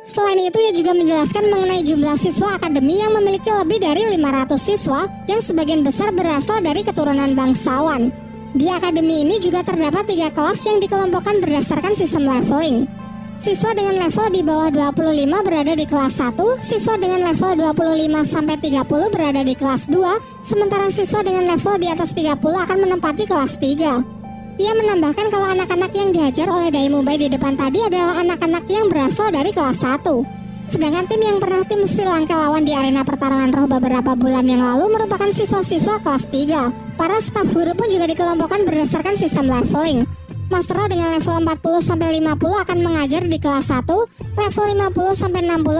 Speaker 1: Selain itu, ia juga menjelaskan mengenai jumlah siswa akademi yang memiliki lebih dari 500 siswa yang sebagian besar berasal dari keturunan bangsawan. Di akademi ini juga terdapat 3 kelas yang dikelompokkan berdasarkan sistem leveling. Siswa dengan level di bawah 25 berada di kelas 1, siswa dengan level 25-30 berada di kelas 2, sementara siswa dengan level di atas 30 akan menempati kelas 3. Ia menambahkan kalau anak-anak yang dihajar oleh Dai Mubai di depan tadi adalah anak-anak yang berasal dari kelas 1. Sedangkan tim yang pernah tim Sri Lanka lawan di arena pertarungan roh beberapa bulan yang lalu merupakan siswa-siswa kelas 3. Para staf guru pun juga dikelompokkan berdasarkan sistem leveling. Master Roh dengan level 40-50 akan mengajar di kelas 1, level 50-60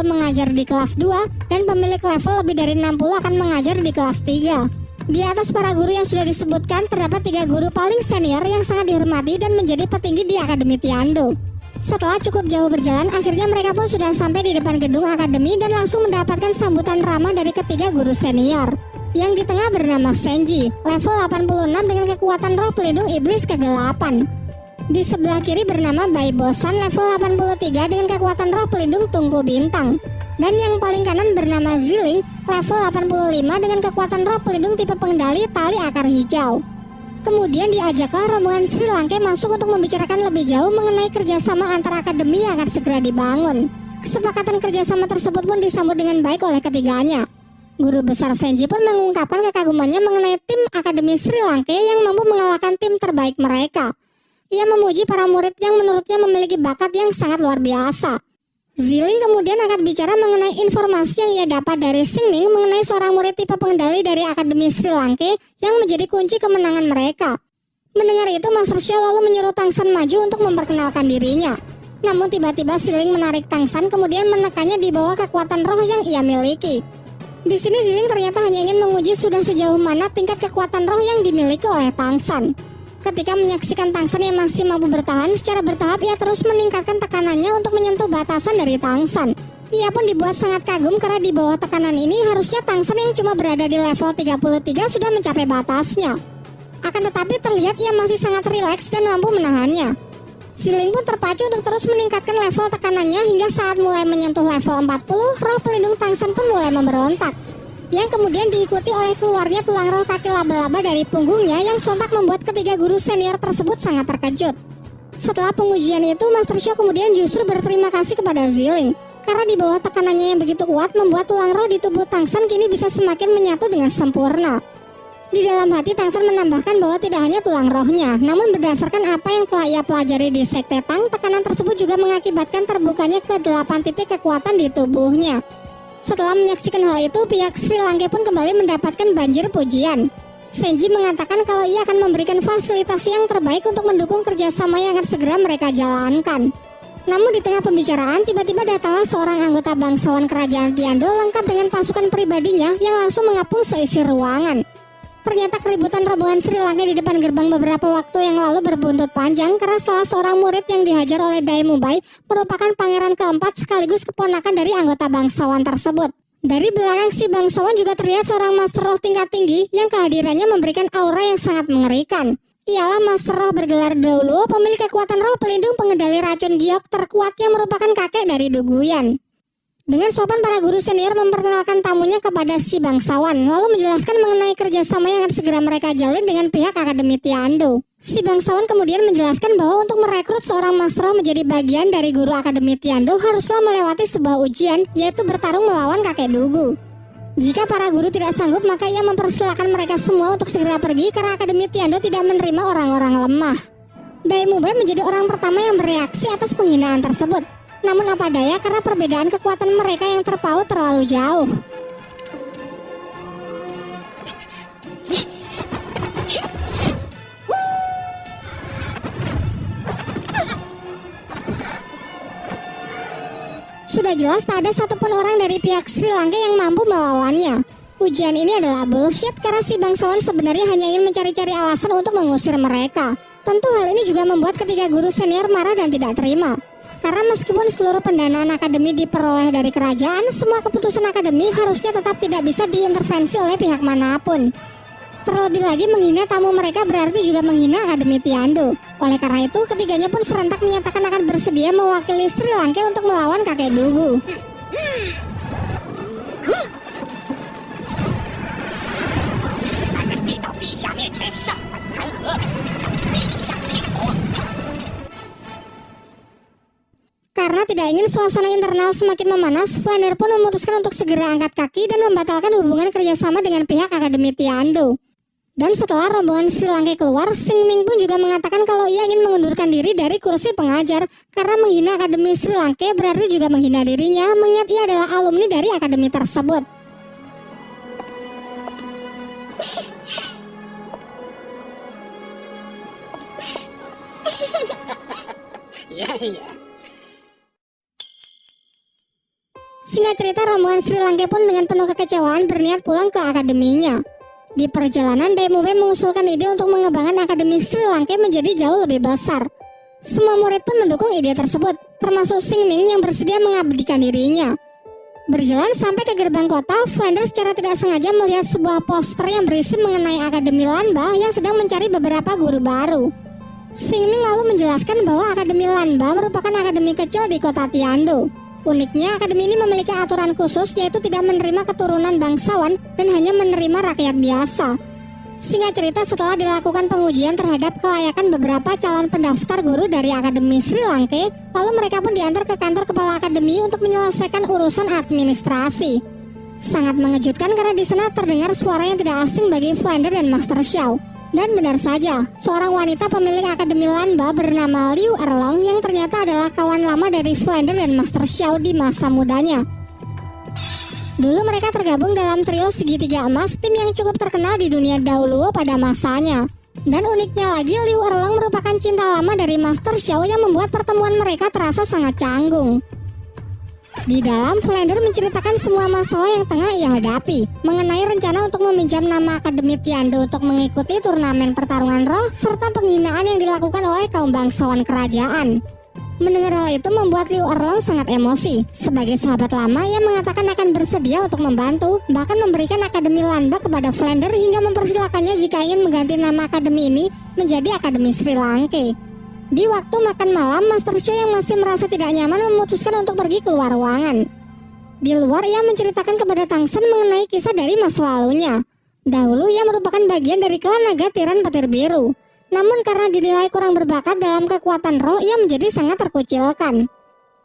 Speaker 1: mengajar di kelas 2, dan pemilik level lebih dari 60 akan mengajar di kelas 3. Di atas para guru yang sudah disebutkan, terdapat 3 guru paling senior yang sangat dihormati dan menjadi petinggi di Akademi Tiando. Setelah cukup jauh berjalan, akhirnya mereka pun sudah sampai di depan gedung akademi dan langsung mendapatkan sambutan ramah dari ketiga guru senior. Yang di tengah bernama Senji, level 86 dengan kekuatan roh pelindung iblis ke-8. Di sebelah kiri bernama Bai Bosan, level 83 dengan kekuatan roh pelindung tungku bintang. Dan yang paling kanan bernama Ziling, level 85 dengan kekuatan roh pelindung tipe pengendali tali akar hijau. Kemudian diajaklah rombongan Sri Lanka masuk untuk membicarakan lebih jauh mengenai kerjasama antara akademi yang akan segera dibangun. Kesepakatan kerjasama tersebut pun disambut dengan baik oleh ketiganya. Guru besar Senji pun mengungkapkan kekagumannya mengenai tim Akademi Sri Lanka yang mampu mengalahkan tim terbaik mereka. Ia memuji para murid yang menurutnya memiliki bakat yang sangat luar biasa. Ziling kemudian akan bicara mengenai informasi yang ia dapat dari Xingming mengenai seorang murid tipe pengendali dari Akademi Sri Lanka yang menjadi kunci kemenangan mereka. Mendengar itu, Master Xiao lalu menyuruh Tangsan maju untuk memperkenalkan dirinya. Namun tiba-tiba Ziling menarik Tangsan kemudian menekannya di bawah kekuatan roh yang ia miliki. Di sini Ziling ternyata hanya ingin menguji sudah sejauh mana tingkat kekuatan roh yang dimiliki oleh Tangsan. Ketika menyaksikan Tangsan yang masih mampu bertahan, secara bertahap ia terus meningkatkan tekanannya untuk menyentuh batasan dari Tangsan. Ia pun dibuat sangat kagum karena di bawah tekanan ini harusnya Tangsan yang cuma berada di level 33 sudah mencapai batasnya. Akan tetapi terlihat ia masih sangat rileks dan mampu menahannya. Ziling pun terpacu untuk terus meningkatkan level tekanannya hingga saat mulai menyentuh level 40, roh pelindung Tangsan pun mulai memberontak. Yang kemudian diikuti oleh keluarnya tulang roh kaki laba-laba dari punggungnya yang sontak membuat ketiga guru senior tersebut sangat terkejut. Setelah pengujian itu, Master Xiao kemudian justru berterima kasih kepada Ziling. Karena di bawah tekanannya yang begitu kuat membuat tulang roh di tubuh Tangsan kini bisa semakin menyatu dengan sempurna. Di dalam hati Tangsan menambahkan bahwa tidak hanya tulang rohnya, namun berdasarkan apa yang telah ia pelajari di Sekte Tang, tekanan tersebut juga mengakibatkan terbukanya ke-8 titik kekuatan di tubuhnya. Setelah menyaksikan hal itu, pihak Sri Lanka pun kembali mendapatkan banjir pujian. Senji mengatakan kalau ia akan memberikan fasilitas yang terbaik untuk mendukung kerjasama yang akan segera mereka jalankan. Namun di tengah pembicaraan, tiba-tiba datanglah seorang anggota bangsawan kerajaan Tiando lengkap dengan pasukan pribadinya yang langsung mengepung seisi ruangan. Ternyata keributan rombongan Sri Lanka di depan gerbang beberapa waktu yang lalu berbuntut panjang karena salah seorang murid yang dihajar oleh Dai Mubai merupakan pangeran keempat sekaligus keponakan dari anggota bangsawan tersebut. Dari belakang si bangsawan juga terlihat seorang master roh tingkat tinggi yang kehadirannya memberikan aura yang sangat mengerikan. Ialah master roh bergelar Doulo, pemilik kekuatan roh pelindung pengendali racun giok terkuat yang merupakan kakek dari Duguyan. Dengan sopan para guru senior memperkenalkan tamunya kepada si bangsawan, lalu menjelaskan mengenai kerjasama yang akan segera mereka jalin dengan pihak Akademi Tiando. Si bangsawan kemudian menjelaskan bahwa untuk merekrut seorang master roh menjadi bagian dari guru Akademi Tiando haruslah melewati sebuah ujian, yaitu bertarung melawan kakek Dugu. Jika para guru tidak sanggup, maka ia mempersilahkan mereka semua untuk segera pergi karena Akademi Tiando tidak menerima orang-orang lemah. Dai Mubai menjadi orang pertama yang bereaksi atas penghinaan tersebut. Namun apa daya karena perbedaan kekuatan mereka yang terpaut terlalu jauh. Sudah jelas tak ada satupun orang dari pihak Sri Lanka yang mampu melawannya. Ujian ini adalah bullshit karena si bangsawan sebenarnya hanya ingin mencari-cari alasan untuk mengusir mereka. Tentu hal ini juga membuat ketiga guru senior marah dan tidak terima. Karena meskipun seluruh pendanaan akademi diperoleh dari kerajaan, semua keputusan akademi harusnya tetap tidak bisa diintervensi oleh pihak manapun. Terlebih lagi menghina tamu mereka berarti juga menghina Akademi Tiando. Oleh karena itu, ketiganya pun serentak menyatakan akan bersedia mewakili Sri Lanka untuk melawan kakek Dugu. Karena tidak ingin suasana internal semakin memanas, Flander pun memutuskan untuk segera angkat kaki dan membatalkan hubungan kerjasama dengan pihak Akademi Tiando. Dan setelah rombongan Sri Lanka keluar, Sing Ming pun juga mengatakan kalau ia ingin mengundurkan diri dari kursi pengajar karena menghina Akademi Sri Lanka berarti juga menghina dirinya, mengingat ia adalah alumni dari akademi tersebut. Singkat cerita, rombongan Sri Lanka pun dengan penuh kekecewaan berniat pulang ke akademinya. Di perjalanan, Daimube mengusulkan ide untuk mengembangkan Akademi Sri Lanka menjadi jauh lebih besar. Semua murid pun mendukung ide tersebut, termasuk Sing Ming yang bersedia mengabdikan dirinya. Berjalan sampai ke gerbang kota, Flander secara tidak sengaja melihat sebuah poster yang berisi mengenai Akademi Lanba yang sedang mencari beberapa guru baru. Sing Ming lalu menjelaskan bahwa Akademi Lanba merupakan akademi kecil di kota Tiando. Uniknya, akademi ini memiliki aturan khusus yaitu tidak menerima keturunan bangsawan dan hanya menerima rakyat biasa. Singkat cerita, setelah dilakukan pengujian terhadap kelayakan beberapa calon pendaftar guru dari Akademi Sri Lanka, lalu mereka pun diantar ke kantor kepala akademi untuk menyelesaikan urusan administrasi. Sangat mengejutkan karena di sana terdengar suara yang tidak asing bagi Flander dan Master Xiao. Dan benar saja, seorang wanita pemilik Akademi Lanba bernama Liu Erlong yang ternyata adalah kawan lama dari Flander dan Master Xiao di masa mudanya. Dulu mereka tergabung dalam trio segitiga emas, tim yang cukup terkenal di dunia dahulu pada masanya. Dan uniknya lagi, Liu Erlong merupakan cinta lama dari Master Xiao yang membuat pertemuan mereka terasa sangat canggung. Di dalam, Flander menceritakan semua masalah yang tengah ia hadapi, mengenai rencana untuk meminjam nama Akademi Tiando untuk mengikuti turnamen pertarungan roh, serta penghinaan yang dilakukan oleh kaum bangsawan kerajaan. Mendengar hal itu membuat Liu Erlong sangat emosi. Sebagai sahabat lama, ia mengatakan akan bersedia untuk membantu, bahkan memberikan Akademi Lanba kepada Flander hingga mempersilahkannya jika ingin mengganti nama akademi ini menjadi Akademi Sri Lanka. Di waktu makan malam, Master Xiao yang masih merasa tidak nyaman memutuskan untuk pergi keluar ruangan. Di luar, ia menceritakan kepada Tang Sen mengenai kisah dari masa lalunya. Dahulu ia merupakan bagian dari klan naga tiran petir biru. Namun karena dinilai kurang berbakat dalam kekuatan roh, ia menjadi sangat terkucilkan.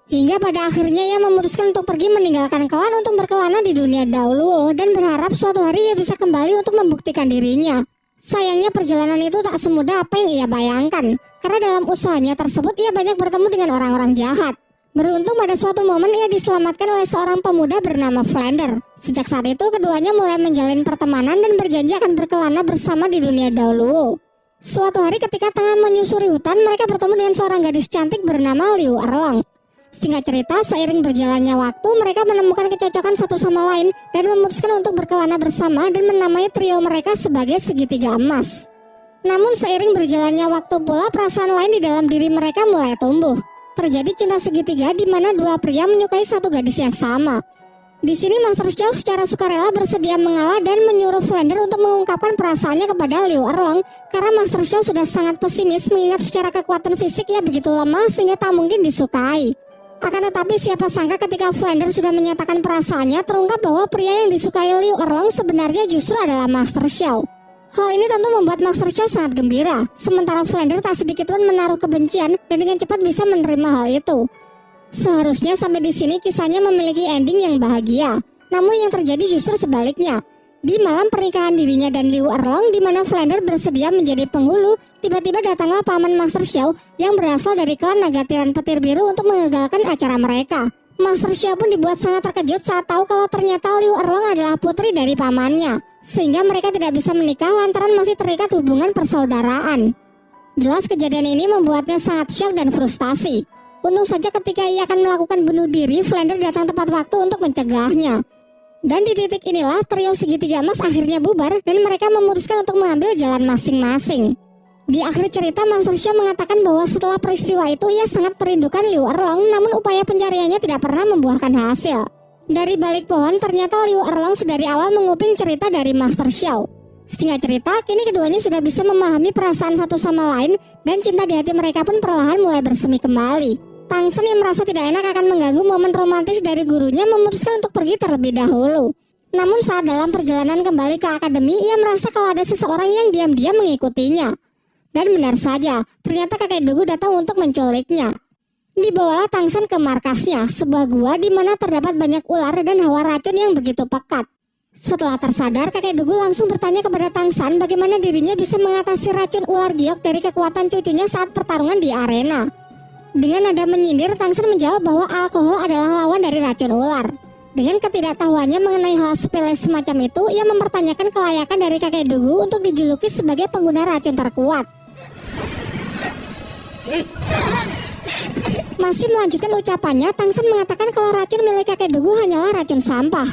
Speaker 1: Hingga pada akhirnya ia memutuskan untuk pergi meninggalkan klan untuk berkelana di dunia dahulu dan berharap suatu hari ia bisa kembali untuk membuktikan dirinya. Sayangnya perjalanan itu tak semudah apa yang ia bayangkan, karena dalam usahanya tersebut ia banyak bertemu dengan orang-orang jahat. Beruntung pada suatu momen ia diselamatkan oleh seorang pemuda bernama Flander. Sejak saat itu keduanya mulai menjalin pertemanan dan berjanji akan berkelana bersama di dunia dahulu. Suatu hari ketika tengah menyusuri hutan, mereka bertemu dengan seorang gadis cantik bernama Liu Erlong. Singkat cerita, seiring berjalannya waktu, mereka menemukan kecocokan satu sama lain dan memutuskan untuk berkelana bersama dan menamai trio mereka sebagai segitiga emas. Namun seiring berjalannya waktu pula, perasaan lain di dalam diri mereka mulai tumbuh. Terjadi cinta segitiga di mana dua pria menyukai satu gadis yang sama. Di sini Master Xiao secara sukarela bersedia mengalah dan menyuruh Flander untuk mengungkapkan perasaannya kepada Liu Erlong karena Master Xiao sudah sangat pesimis mengingat secara kekuatan fisik ia begitu lemah sehingga tak mungkin disukai. Akan tetapi siapa sangka ketika Flander sudah menyatakan perasaannya, terungkap bahwa pria yang disukai Liu Erlong sebenarnya justru adalah Master Xiao. Hal ini tentu membuat Master Xiao sangat gembira, sementara Flander tak sedikit pun menaruh kebencian dan dengan cepat bisa menerima hal itu. Seharusnya sampai di sini kisahnya memiliki ending yang bahagia, namun yang terjadi justru sebaliknya. Di malam pernikahan dirinya dan Liu Erlong, di mana Flander bersedia menjadi penghulu, tiba-tiba datanglah paman Master Xiao yang berasal dari klan naga tiran petir biru untuk mengagalkan acara mereka. Master Xiao pun dibuat sangat terkejut saat tahu kalau ternyata Liu Erlong adalah putri dari pamannya, sehingga mereka tidak bisa menikah lantaran masih terikat hubungan persaudaraan. Jelas kejadian ini membuatnya sangat syok dan frustasi. untung saja ketika ia akan melakukan bunuh diri, Flounder datang tepat waktu untuk mencegahnya. Dan di titik inilah trio segitiga emas akhirnya bubar dan mereka memutuskan untuk mengambil jalan masing-masing. Di akhir cerita, Master Xiao mengatakan bahwa setelah peristiwa itu ia sangat merindukan Liu Erlong, namun upaya pencariannya tidak pernah membuahkan hasil. Dari balik pohon, ternyata Liu Erlong sedari awal menguping cerita dari Master Xiao. Singkat cerita, kini keduanya sudah bisa memahami perasaan satu sama lain dan cinta di hati mereka pun perlahan mulai bersemi kembali. Tang Shen yang merasa tidak enak akan mengganggu momen romantis dari gurunya memutuskan untuk pergi terlebih dahulu. Namun saat dalam perjalanan kembali ke akademi, ia merasa kalau ada seseorang yang diam-diam mengikutinya. Dan benar saja, ternyata kakek Dugu datang untuk menculiknya. Dibawalah Tang Shen ke markasnya, sebuah gua di mana terdapat banyak ular dan hawa racun yang begitu pekat. Setelah tersadar, kakek Dugu langsung bertanya kepada Tang Shen bagaimana dirinya bisa mengatasi racun ular giok dari kekuatan cucunya saat pertarungan di arena. Dengan nada menyindir, Tang Shen menjawab bahwa alkohol adalah lawan dari racun ular. Dengan ketidaktahuannya mengenai hal sepele semacam itu, ia mempertanyakan kelayakan dari kakek Dugu untuk dijuluki sebagai pengguna racun terkuat. Masih melanjutkan ucapannya, Tang Shen mengatakan kalau racun milik kakek Dugu hanyalah racun sampah.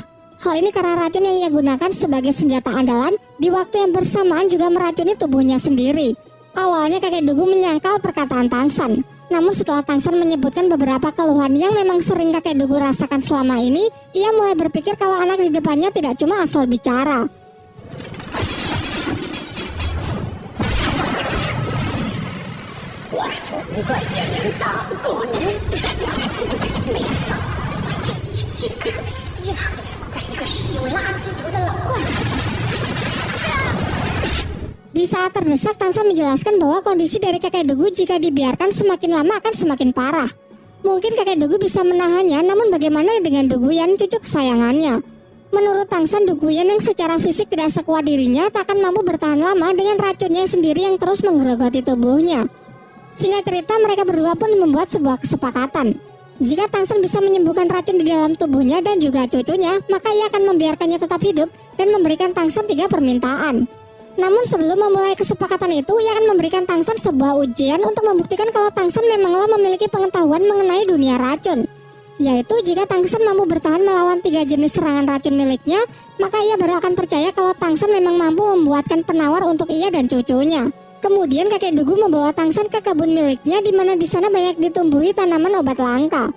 Speaker 1: Hal ini karena racun yang ia gunakan sebagai senjata andalan di waktu yang bersamaan juga meracuni tubuhnya sendiri. Awalnya kakek Dugu menyangkal perkataan Tang Shen. Namun setelah Tang Shen menyebutkan beberapa keluhan yang memang sering kakek Dugu rasakan selama ini, ia mulai berpikir kalau anak di depannya tidak cuma asal bicara. Di saat terdesak, Tang Shen menjelaskan bahwa kondisi dari kakek Dugu jika dibiarkan semakin lama akan semakin parah. Mungkin kakek Dugu bisa menahannya, namun bagaimana dengan Duguyan, cucu kesayangannya? Menurut Tang Shen, Duguyan yang secara fisik tidak sekuat dirinya tak akan mampu bertahan lama dengan racunnya sendiri yang terus menggerogoti tubuhnya. Singkat cerita, mereka berdua pun membuat sebuah kesepakatan. Jika Tang Shen bisa menyembuhkan racun di dalam tubuhnya dan juga cucunya, maka ia akan membiarkannya tetap hidup dan memberikan Tang Shen 3 permintaan. Namun sebelum memulai kesepakatan itu, ia akan memberikan Tang Shen sebuah ujian untuk membuktikan kalau Tang Shen memanglah memiliki pengetahuan mengenai dunia racun. Yaitu jika Tang Shen mampu bertahan melawan 3 jenis serangan racun miliknya, maka ia baru akan percaya kalau Tang Shen memang mampu membuatkan penawar untuk ia dan cucunya. Kemudian kakek Dugu membawa Tang Shen ke kebun miliknya di mana di sana banyak ditumbuhi tanaman obat langka.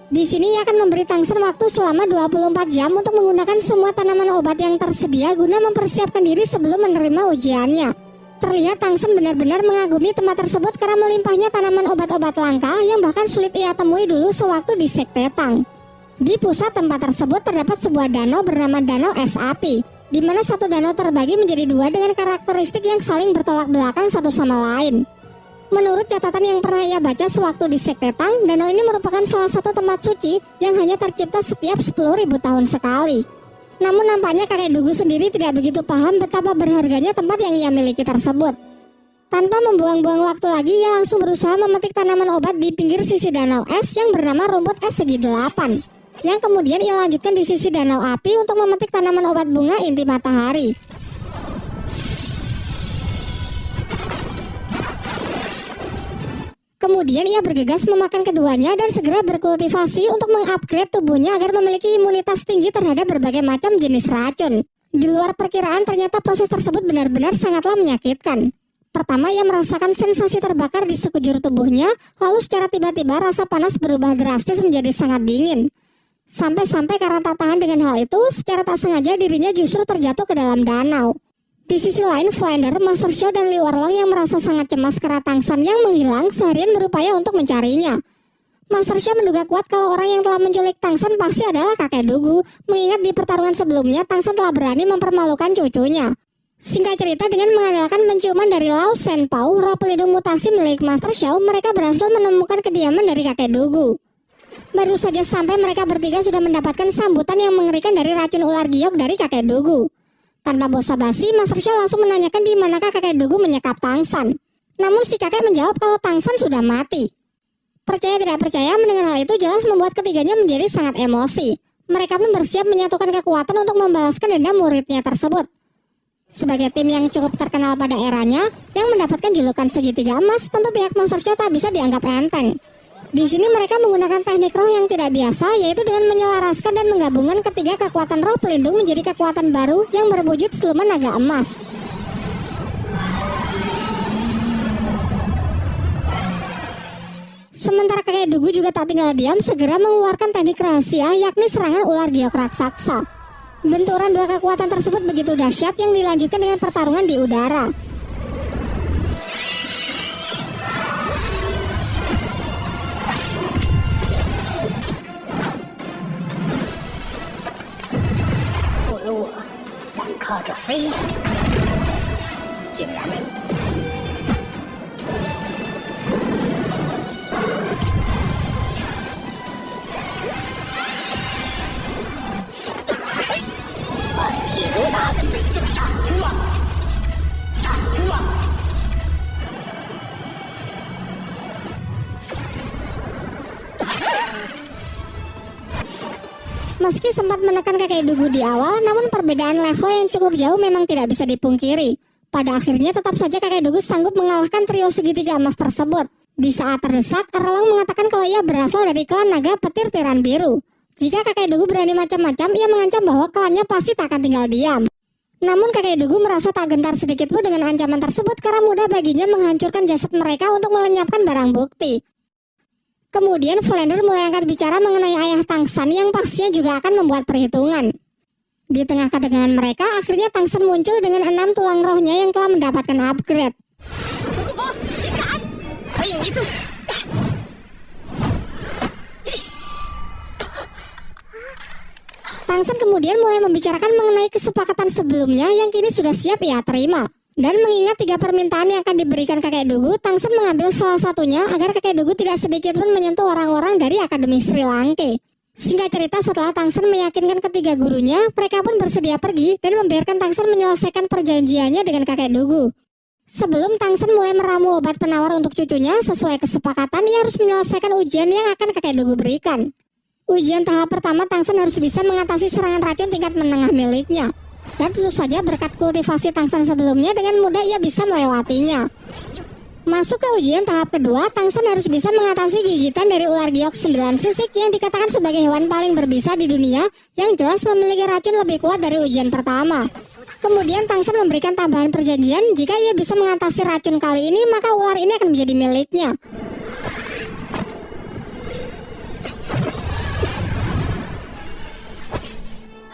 Speaker 1: Di sini ia akan memberi Tang Shen waktu selama 24 jam untuk menggunakan semua tanaman obat yang tersedia guna mempersiapkan diri sebelum menerima ujiannya. Terlihat Tang Shen benar-benar mengagumi tempat tersebut karena melimpahnya tanaman obat-obat langka yang bahkan sulit ia temui dulu sewaktu di Sekte Tang. Di pusat tempat tersebut terdapat sebuah danau bernama Danau Es Api, di mana satu danau terbagi menjadi 2 dengan karakteristik yang saling bertolak belakang satu sama lain. Menurut catatan yang pernah ia baca sewaktu di Sekte Tang, danau ini merupakan salah satu tempat suci yang hanya tercipta setiap 10.000 tahun sekali. Namun nampaknya kakek Dugu sendiri tidak begitu paham betapa berharganya tempat yang ia miliki tersebut. Tanpa membuang-buang waktu lagi, ia langsung berusaha memetik tanaman obat di pinggir sisi danau es yang bernama rumput es segi 8. Yang kemudian ia lanjutkan di sisi danau api untuk memetik tanaman obat bunga inti matahari. Kemudian ia bergegas memakan keduanya dan segera berkultivasi untuk mengupgrade tubuhnya agar memiliki imunitas tinggi terhadap berbagai macam jenis racun. Di luar perkiraan, ternyata proses tersebut benar-benar sangatlah menyakitkan. Pertama, ia merasakan sensasi terbakar di sekujur tubuhnya, lalu secara tiba-tiba rasa panas berubah drastis menjadi sangat dingin. Sampai-sampai karena tak tahan dengan hal itu, secara tak sengaja dirinya justru terjatuh ke dalam danau. Di sisi lain, Flounder, Master Xiao, dan Liu Erlong yang merasa sangat cemas karena Tang Shen yang menghilang seharian berupaya untuk mencarinya. Master Xiao menduga kuat kalau orang yang telah menculik Tang Shen pasti adalah kakek Dugu, mengingat di pertarungan sebelumnya Tang Shen telah berani mempermalukan cucunya. Singkat cerita, dengan mengandalkan penciuman dari Lao Shen Pao, roh pelindung mutasi milik Master Xiao, mereka berhasil menemukan kediaman dari kakek Dugu. Baru saja sampai, mereka bertiga sudah mendapatkan sambutan yang mengerikan dari racun ular giok dari kakek Dugu. Tanpa basa-basi, Master Xiao langsung menanyakan di manakah kakek Dugu menyekap Tang Shen. Namun si kakek menjawab kalau Tang Shen sudah mati. Percaya tidak percaya, mendengar hal itu jelas membuat ketiganya menjadi sangat emosi. Mereka pun bersiap menyatukan kekuatan untuk membalaskan dendam muridnya tersebut. Sebagai tim yang cukup terkenal pada eranya, yang mendapatkan julukan segitiga emas, tentu pihak Master Xiao tak bisa dianggap enteng. Di sini mereka menggunakan teknik roh yang tidak biasa, yaitu dengan menyelaraskan dan menggabungkan ketiga kekuatan roh pelindung menjadi kekuatan baru yang berwujud siluman naga emas. Sementara kakek Dugu juga tak tinggal diam, segera mengeluarkan teknik rahasia, yakni serangan ular giok raksasa. Benturan dua kekuatan tersebut begitu dahsyat yang dilanjutkan dengan pertarungan di udara.
Speaker 2: 靠着飞行，竟然体如大的被动杀人了，杀人了！
Speaker 1: Meski sempat menekan kakek Dugu di awal, namun perbedaan level yang cukup jauh memang tidak bisa dipungkiri. Pada akhirnya tetap saja kakek Dugu sanggup mengalahkan trio segitiga emas tersebut. Di saat terdesak, Erlang mengatakan kalau ia berasal dari klan naga petir tiran biru. Jika kakek Dugu berani macam-macam, ia mengancam bahwa klannya pasti tak akan tinggal diam. Namun kakek Dugu merasa tak gentar sedikit pun dengan ancaman tersebut karena mudah baginya menghancurkan jasad mereka untuk melenyapkan barang bukti. Kemudian Volender mulai angkat bicara mengenai ayah Tangsan yang pastinya juga akan membuat perhitungan. Di tengah ketegangan mereka, akhirnya Tangsan muncul dengan 6 tulang rohnya yang telah mendapatkan upgrade. Tangsan kemudian mulai membicarakan mengenai kesepakatan sebelumnya yang kini sudah siap ia terima. Dan mengingat 3 permintaan yang akan diberikan kakek Dugu, Tangsan mengambil salah satunya agar kakek Dugu tidak sedikit pun menyentuh orang-orang dari Akademi Sri Lanka. Singkat cerita, setelah Tangsan meyakinkan ketiga gurunya, mereka pun bersedia pergi dan membiarkan Tangsan menyelesaikan perjanjiannya dengan kakek Dugu. Sebelum Tangsan mulai meramu obat penawar untuk cucunya, sesuai kesepakatan ia harus menyelesaikan ujian yang akan kakek Dugu berikan. Ujian tahap pertama, Tangsan harus bisa mengatasi serangan racun tingkat menengah miliknya. Dan tentu saja berkat kultivasi Tangsan sebelumnya dengan mudah ia bisa melewatinya. Masuk ke ujian tahap kedua, Tangsan harus bisa mengatasi gigitan dari ular giok 9 sisik yang dikatakan sebagai hewan paling berbisa di dunia yang jelas memiliki racun lebih kuat dari ujian pertama. Kemudian Tangsan memberikan tambahan perjanjian jika ia bisa mengatasi racun kali ini maka ular ini akan menjadi miliknya.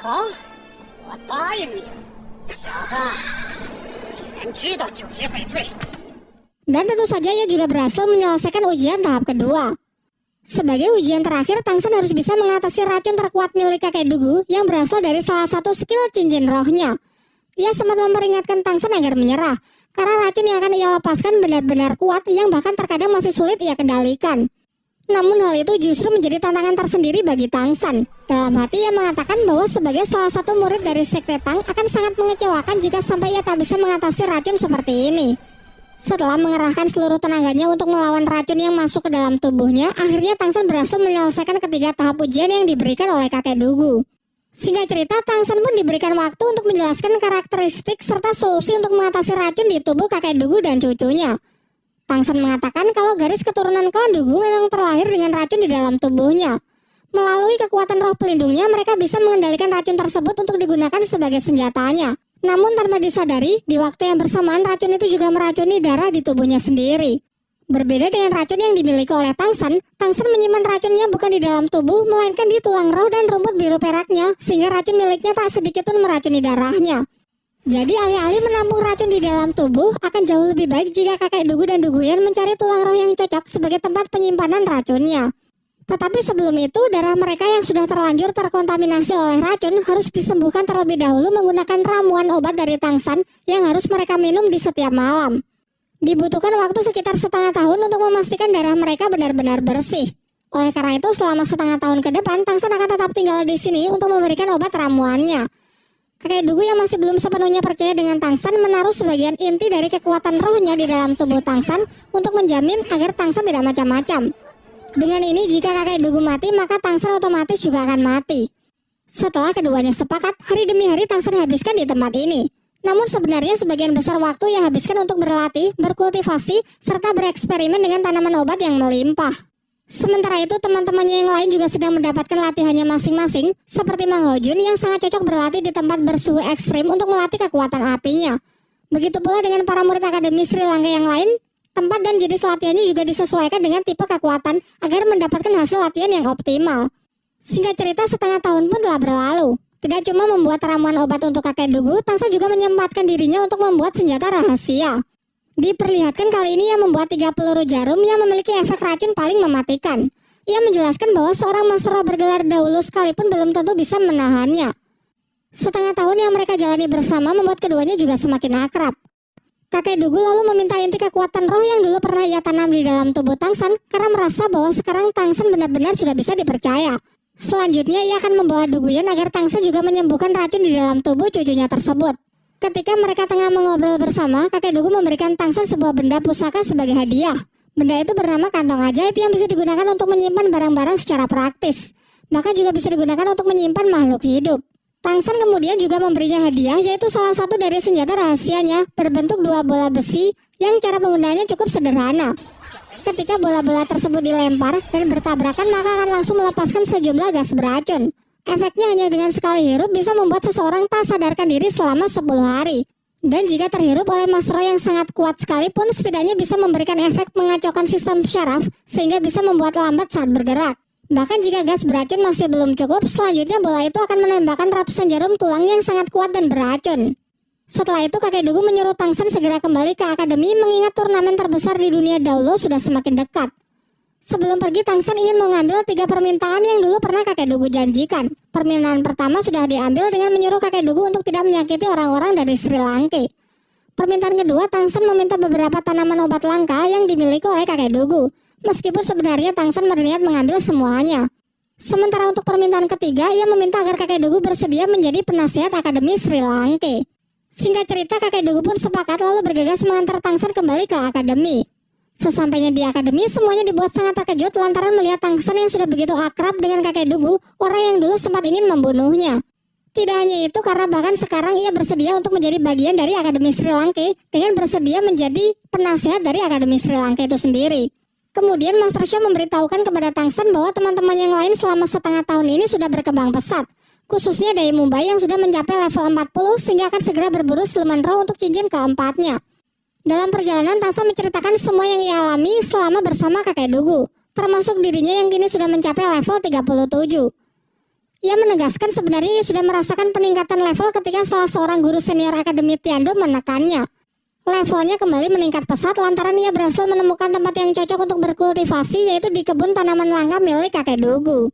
Speaker 2: Hah? 我答应你，小子，既然知道九节翡翠。
Speaker 1: Dan tentu saja ia juga berhasil menyelesaikan ujian tahap kedua. Sebagai ujian terakhir, Tangsan harus bisa mengatasi racun terkuat milik kakek Dugu yang berasal dari salah satu skill cincin rohnya. Ia sempat memperingatkan Tangsan agar menyerah, karena racun yang akan ia lepaskan benar-benar kuat yang bahkan terkadang masih sulit ia kendalikan. Namun hal itu justru menjadi tantangan tersendiri bagi Tangsan. Dalam hati ia mengatakan bahwa sebagai salah satu murid dari Sekte Tang akan sangat mengecewakan jika sampai ia tak bisa mengatasi racun seperti ini. Setelah mengerahkan seluruh tenaganya untuk melawan racun yang masuk ke dalam tubuhnya, akhirnya Tangsan berhasil menyelesaikan ketiga tahap ujian yang diberikan oleh kakek Dugu. Singkat cerita, Tangsan pun diberikan waktu untuk menjelaskan karakteristik serta solusi untuk mengatasi racun di tubuh kakek Dugu dan cucunya. Tangsan mengatakan kalau garis keturunan klan Dugu memang terlahir dengan racun di dalam tubuhnya. Melalui kekuatan roh pelindungnya, mereka bisa mengendalikan racun tersebut untuk digunakan sebagai senjatanya. Namun tanpa disadari, di waktu yang bersamaan racun itu juga meracuni darah di tubuhnya sendiri. Berbeda dengan racun yang dimiliki oleh Tangsan, Tangsan menyimpan racunnya bukan di dalam tubuh, melainkan di tulang roh dan rumput biru peraknya, sehingga racun miliknya tak sedikit pun meracuni darahnya. Jadi alih-alih menampung racun di dalam tubuh, akan jauh lebih baik jika kakek Dugu dan Duguyan mencari tulang roh yang cocok sebagai tempat penyimpanan racunnya. Tetapi sebelum itu, darah mereka yang sudah terlanjur terkontaminasi oleh racun harus disembuhkan terlebih dahulu menggunakan ramuan obat dari Tangsan yang harus mereka minum di setiap malam. Dibutuhkan waktu sekitar setengah tahun untuk memastikan darah mereka benar-benar bersih. Oleh karena itu, selama setengah tahun ke depan, Tangsan akan tetap tinggal di sini untuk memberikan obat ramuannya. Kakek Dugu yang masih belum sepenuhnya percaya dengan Tangsan menaruh sebagian inti dari kekuatan rohnya di dalam tubuh Tangsan untuk menjamin agar Tangsan tidak macam-macam. Dengan ini, jika kakek Dugu mati, maka Tangsan otomatis juga akan mati. Setelah keduanya sepakat, hari demi hari Tangsan habiskan di tempat ini. Namun sebenarnya sebagian besar waktu ia habiskan untuk berlatih, berkultivasi, serta bereksperimen dengan tanaman obat yang melimpah. Sementara itu teman-temannya yang lain juga sedang mendapatkan latihannya masing-masing, seperti Mang Hojun yang sangat cocok berlatih di tempat bersuhu ekstrim untuk melatih kekuatan apinya. Begitu pula dengan para murid Akademi Sri Lanka yang lain, tempat dan jenis latihannya juga disesuaikan dengan tipe kekuatan agar mendapatkan hasil latihan yang optimal. Singkat cerita, setengah tahun pun telah berlalu. Tidak cuma membuat ramuan obat untuk kakek Dugu, Tangsa juga menyempatkan dirinya untuk membuat senjata rahasia. Diperlihatkan kali ini ia membuat 3 peluru jarum yang memiliki efek racun paling mematikan. Ia menjelaskan bahwa seorang master roh bergelar dahulu sekalipun belum tentu bisa menahannya. Setengah tahun yang mereka jalani bersama membuat keduanya juga semakin akrab. Kakek Dugu lalu meminta inti kekuatan roh yang dulu pernah ia tanam di dalam tubuh Tangsan karena merasa bahwa sekarang Tangsan benar-benar sudah bisa dipercaya. Selanjutnya ia akan membawa Duguyan agar Tangsan juga menyembuhkan racun di dalam tubuh cucunya tersebut. Ketika mereka tengah mengobrol bersama, kakek Dugu memberikan Tangsan sebuah benda pusaka sebagai hadiah. Benda itu bernama kantong ajaib yang bisa digunakan untuk menyimpan barang-barang secara praktis. Bahkan juga bisa digunakan untuk menyimpan makhluk hidup. Tangsan kemudian juga memberinya hadiah, yaitu salah satu dari senjata rahasianya berbentuk 2 bola besi yang cara penggunaannya cukup sederhana. Ketika bola-bola tersebut dilempar dan bertabrakan, maka akan langsung melepaskan sejumlah gas beracun. Efeknya hanya dengan sekali hirup bisa membuat seseorang tak sadarkan diri selama 10 hari. Dan jika terhirup oleh master roh yang sangat kuat sekalipun, setidaknya bisa memberikan efek mengacaukan sistem syaraf sehingga bisa membuat lambat saat bergerak. Bahkan jika gas beracun masih belum cukup, selanjutnya bola itu akan menembakkan ratusan jarum tulang yang sangat kuat dan beracun. Setelah itu kakek Dugu menyuruh Tangsan segera kembali ke akademi mengingat turnamen terbesar di dunia Daulo sudah semakin dekat. Sebelum pergi, Tangsan ingin mengambil 3 permintaan yang dulu pernah kakek Dugu janjikan. Permintaan pertama sudah diambil dengan menyuruh kakek Dugu untuk tidak menyakiti orang-orang dari Sri Lanka. Permintaan kedua, Tangsan meminta beberapa tanaman obat langka yang dimiliki oleh kakek Dugu. Meskipun sebenarnya Tangsan berniat mengambil semuanya. Sementara untuk permintaan ketiga, ia meminta agar kakek Dugu bersedia menjadi penasihat Akademi Sri Lanka. Singkat cerita, kakek Dugu pun sepakat lalu bergegas mengantar Tangsan kembali ke akademi. Sesampainya di akademi, semuanya dibuat sangat terkejut lantaran melihat Tangsan yang sudah begitu akrab dengan kakek Dugu, orang yang dulu sempat ingin membunuhnya. Tidak hanya itu, karena bahkan sekarang ia bersedia untuk menjadi bagian dari Akademi Sri Lanka dengan bersedia menjadi penasihat dari Akademi Sri Lanka itu sendiri. Kemudian Master Sho memberitahukan kepada Tangsan bahwa teman-teman yang lain selama setengah tahun ini sudah berkembang pesat. Khususnya dari Mumbai yang sudah mencapai level 40 sehingga akan segera berburu siluman roh untuk cincin keempatnya. Dalam perjalanan, Tangsan menceritakan semua yang ia alami selama bersama kakek Dugu, termasuk dirinya yang kini sudah mencapai level 37. Ia menegaskan sebenarnya ia sudah merasakan peningkatan level ketika salah seorang guru senior Akademi Tiando menekannya. Levelnya kembali meningkat pesat lantaran ia berhasil menemukan tempat yang cocok untuk berkultivasi, yaitu di kebun tanaman langka milik kakek Dugu.